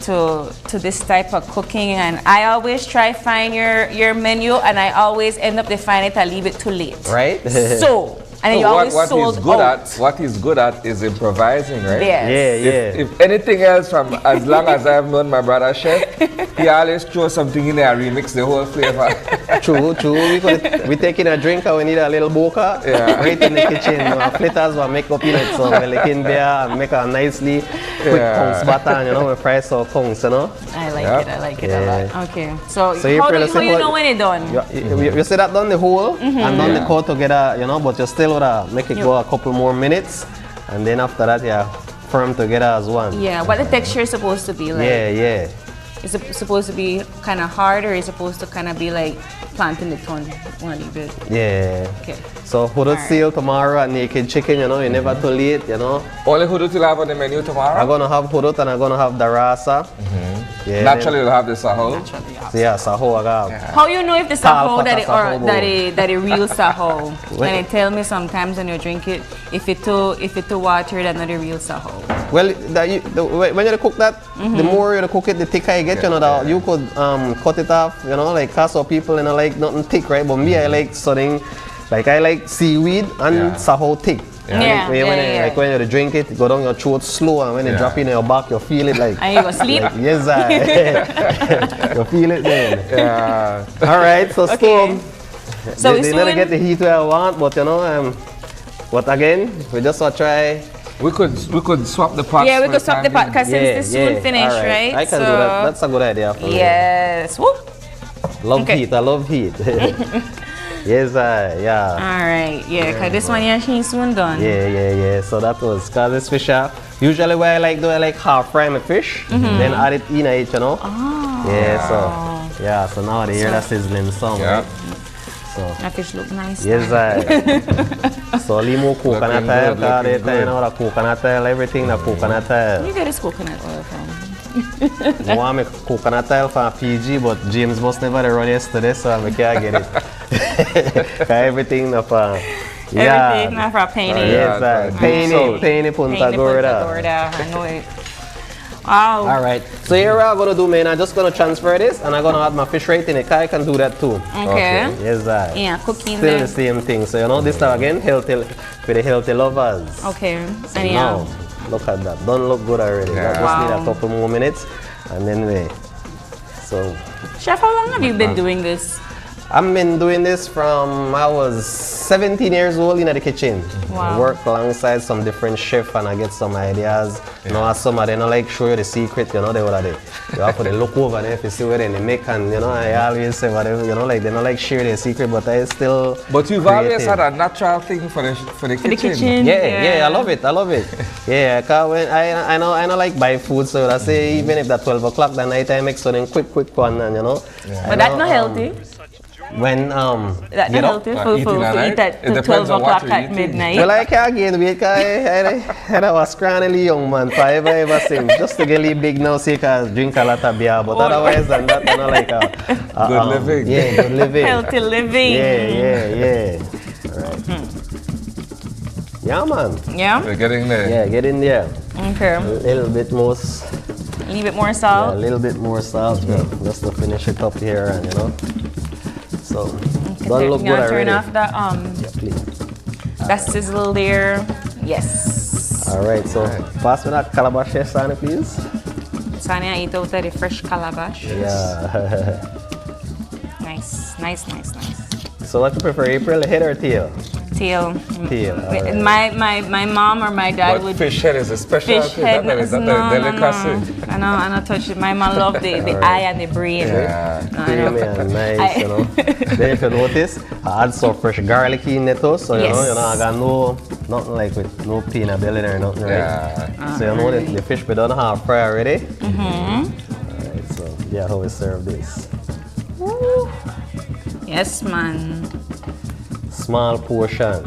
this type of cooking, and I always try find your menu, and I always end up to find it, I leave it too late. Right? So, and then you always sold out. What he's good at is improvising, right? Yes. If anything else, from as long as I've known my brother chef, he always throws something in there, remix the whole flavor. True. We taking a drink and we need a little boca right in the kitchen. Flitters will make up in it, so we lick in there and make a nicely quick kongs batter, you know, we fry some kongs, you know. I like it a lot. Okay, so how you you know when it's done? You see that done the whole and done the core together, you know, but you still make it go a couple more minutes, and then after that, firm together as one. Yeah, what the texture is supposed to be like? Yeah. Is it supposed to be kind of hard, or is it supposed to kind of be like planting the tongue one little bit? Yeah. Okay. So hudut seal tomorrow at Naked Chicken, you know, you never too late, you know. Only hudut you'll have on the menu tomorrow? I'm going to have hudut and I'm going to have darasa. Yeah, naturally you'll have the saho? Yeah, saho I got. How you know if the saho that is real saho? And they tell me sometimes when you drink it, if it too watery, that's not the real saho. Well, when you cook that, the more you cook it, the thicker you get. You know, you could cut it off. You know, like cast people, you know, like nothing thick, right? But me, I like something, like I like seaweed and saho thick. Like when you drink it, go down your throat slow, and when you drop in your back, you feel it like. And you go sleep. Like, yes, you feel it then. Yeah. All right, so stove. So they never get the heat where I want, but you know, but again, we just want to try. We could swap the pot. Yeah, we could swap the pot because since this soon finish, right? I can do that. That's a good idea for me. Yes. Woo. Love heat. I love heat. Yes, yeah. All right, yeah, because this one she's soon done. Yeah. So that was, because this fish, usually what I like half fry my fish, then add it in it, you know. Oh. So now they hear that sizzling some, right? So that fish look nice. Yes, so limo coconut oil, because they know the coconut oil, everything the coconut oil. Where you get this coconut oil from? I want me coconut oil from PG, but James must never run yesterday, so I can't get it. Everything of everything of a penny. Yes, penny Punta Gorda. I know it. Wow. All right. So here what I'm gonna do, man. I'm just gonna transfer this, and I'm gonna add my fish right in it. I can do that too. Okay. Yes, yeah, cooking. Still the same thing. So you know, this time again, healthy for the healthy lovers. Okay. So now, look at that. Don't look good already. Just need a couple more minutes, and then we. So. Chef, how long have you been doing this? I've been doing this from I was 17 years old in the kitchen. Wow. I work alongside some different chefs and I get some ideas. You know, as some of them like show you the secret, you know, they would you have to look over there if you see what they make, and you know, I always say whatever, you know, like they don't like share their secret, but I still. But you've always had a natural thing for the kitchen. Yeah, I love it. Yeah, cause when I know like buy food, so I say even if that 12 o'clock that night I make something quick one, and you know. But that's not healthy. When that's get not up, healthy for eat at 12 o'clock at midnight. Well, I can't gain weight because I was scrawny young man, ever since. Just to get really big now, so you can drink a lot of beer, but otherwise than that, you know, like good living. Yeah, good living. Healthy living. Yeah. All right. Yeah, man. Yeah? We're getting there. Yeah, get in there. Okay. A little bit more. A little bit more salt? Yeah, a little bit more salt, just to finish it up here, and you know. So, don't look good already. Turn off that yeah, please. that sizzle there. Yes. All right, so pass me that calabash here, Sani, please. Sani, I eat out of the fresh calabash. Yeah. Nice. So what you prefer, April, head or tail? Tail. Right. My mom or my dad would. Fish head is a special fish head. Is that a delicacy? No. I know touch it. My mom loved the eye and the brain. Yeah. Creamy and nice, you know. Then if you notice, I add some fresh garlic in it too, so you know, I got nothing like with no peanut belly or nothing, right? Yeah. So you know the fish we done half fry already. Mm-hmm. Alright, so yeah, how we serve this. Woo. Yes, man. Small portion.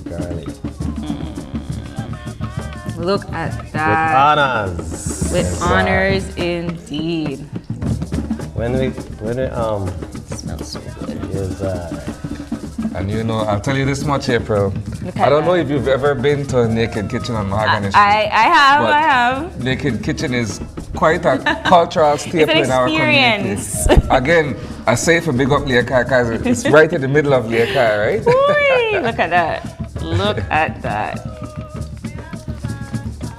Garlic. Look at With that. honors. With honors indeed. When we smells so good. Is and you know, I'll tell you this much, April. I don't know if you've ever been to a Naked Kitchen on Mahogany Street. I have. Naked Kitchen is quite a cultural staple in our community. Again, I say for big up Leakai because it's right in the middle of Leakai, right? Ooh, look at that. Look at that.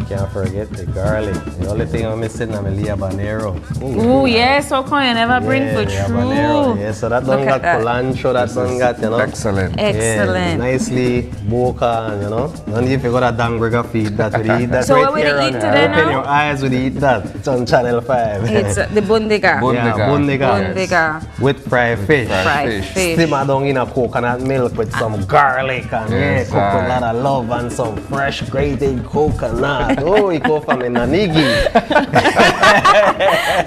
Can't forget the garlic. The only thing I'm missing is my habanero. Ooh, yes, so can you never bring for true. Yeah, so that don't got cilantro, that don't got, you know. Excellent. Excellent. Yeah, nicely boca, you know. And if you got a damburger feed that, we eat that so right what will here. you eat today now? Open your eyes, we eat that. It's on Channel 5. It's the bundiga. Yeah, bundiga. Bundiga. With fried fish. Fried fish. Simmer down in a coconut milk with some garlic and cook with a lot of love and some fresh grated coconut. Oh, it go from a nanigi.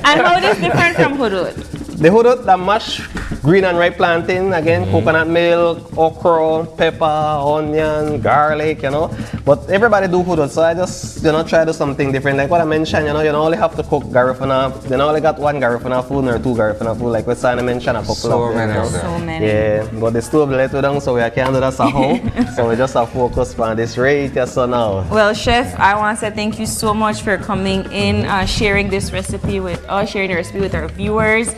And how is different from hudud? The hudud, the mashed green and ripe plantain, again, coconut milk, okra, pepper, onion, garlic, you know. But everybody do hudud, so I just, you know, try to do something different. Like what I mentioned, you know, you don't only have to cook Garifuna. You don't only got one Garifuna food or two Garifuna food, like what Sani mentioned a couple of them. You know? So many. Yeah, but the stove let you down, so we can't do that somehow. So we just have focus on this right here, so now. Well, Chef, I want to say thank you so much for coming in, sharing this recipe with us, sharing the recipe with our viewers.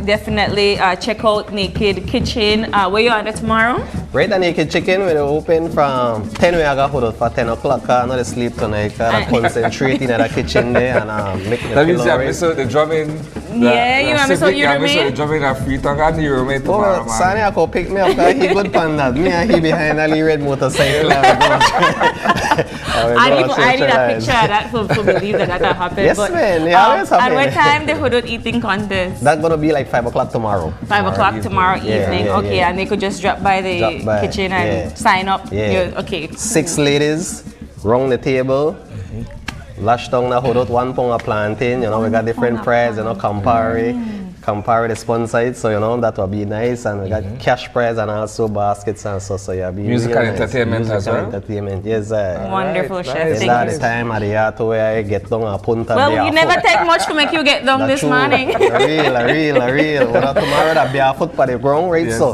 Definitely check out Naked Kitchen. Where you on tomorrow? Right, the Naked Chicken, we're open from 10 we got hold for 10 o'clock. I'm not sleep tonight. I concentrate in the kitchen there and make the That means you miss out the drumming. Yeah, you miss out your roommate. You miss out the drumming at Freetown and your roommate tomorrow, man. Sani, I go pick me up because he good pan that. Me and he behind a red motorcycle. I need a picture of that for believe that happened. Yes, but, man. It always happen. At what time the hudud eating contest? That's going to be like 5 o'clock tomorrow. 5 o'clock tomorrow evening. Yeah, okay, and they could just drop by the kitchen and sign up. Yeah. Okay. 6 ladies round the table. Lash down the hudud, 1 pound of plantain. You know, we got different price, you know, Campari the sponsor it, so you know that will be nice, and we got cash prize and also baskets and so yeah, be musical really nice. entertainment as well. Entertainment, yes. Wonderful, Chef. It's Thank the you. time at the auto where I get down a punta. Well, you never take much to make you get down this morning. real. Well, tomorrow that barefoot for the ground, right? Yes, so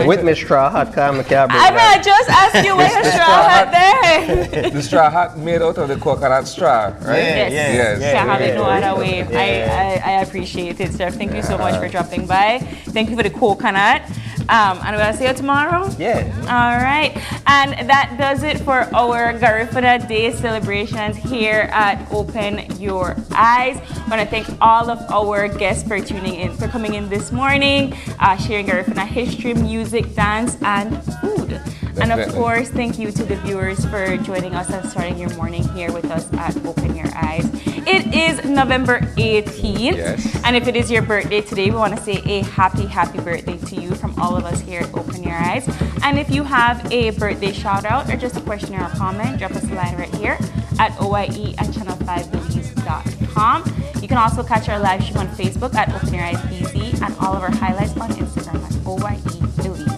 with my straw hat, I can't bring I may just ask you where your straw hat there. The straw hat made out of the coconut straw, right? Yes. Can't have it no other way. I appreciate it, Chef. Thank you so much for dropping by. Thank you for the coconut. And we're going to see you tomorrow? Yeah. All right. And that does it for our Garifuna Day celebrations here at Open Your Eyes. I want to thank all of our guests for tuning in, for coming in this morning, sharing Garifuna history, music, dance, and food. And of course, thank you to the viewers for joining us and starting your morning here with us at Open Your Eyes. It is November 18th. Yes. And if it is your birthday today, we want to say a happy birthday to you from all of us here at Open Your Eyes. And if you have a birthday shout out or just a question or a comment, drop us a line right here at oie@channel5belize.com. You can also catch our live stream on Facebook at Open Your Eyes BZ and all of our highlights on Instagram at oie.belize.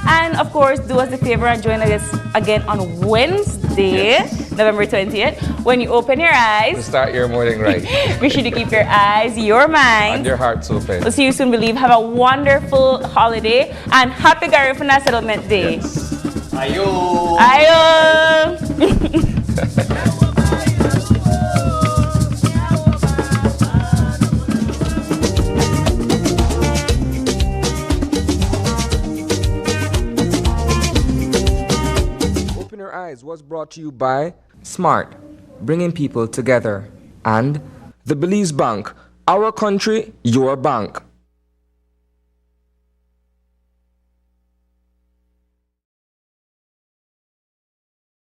And of course, do us a favor and join us again on Wednesday, November 20th, when you open your eyes. To start your morning right. Be sure to keep your eyes, your mind, and your hearts open. We'll see you soon, Believe. Have a wonderful holiday and happy Garifuna Settlement Day. Yes. Ayo! Ayo! Was brought to you by Smart, bringing people together, and the Belize Bank, our country, your bank.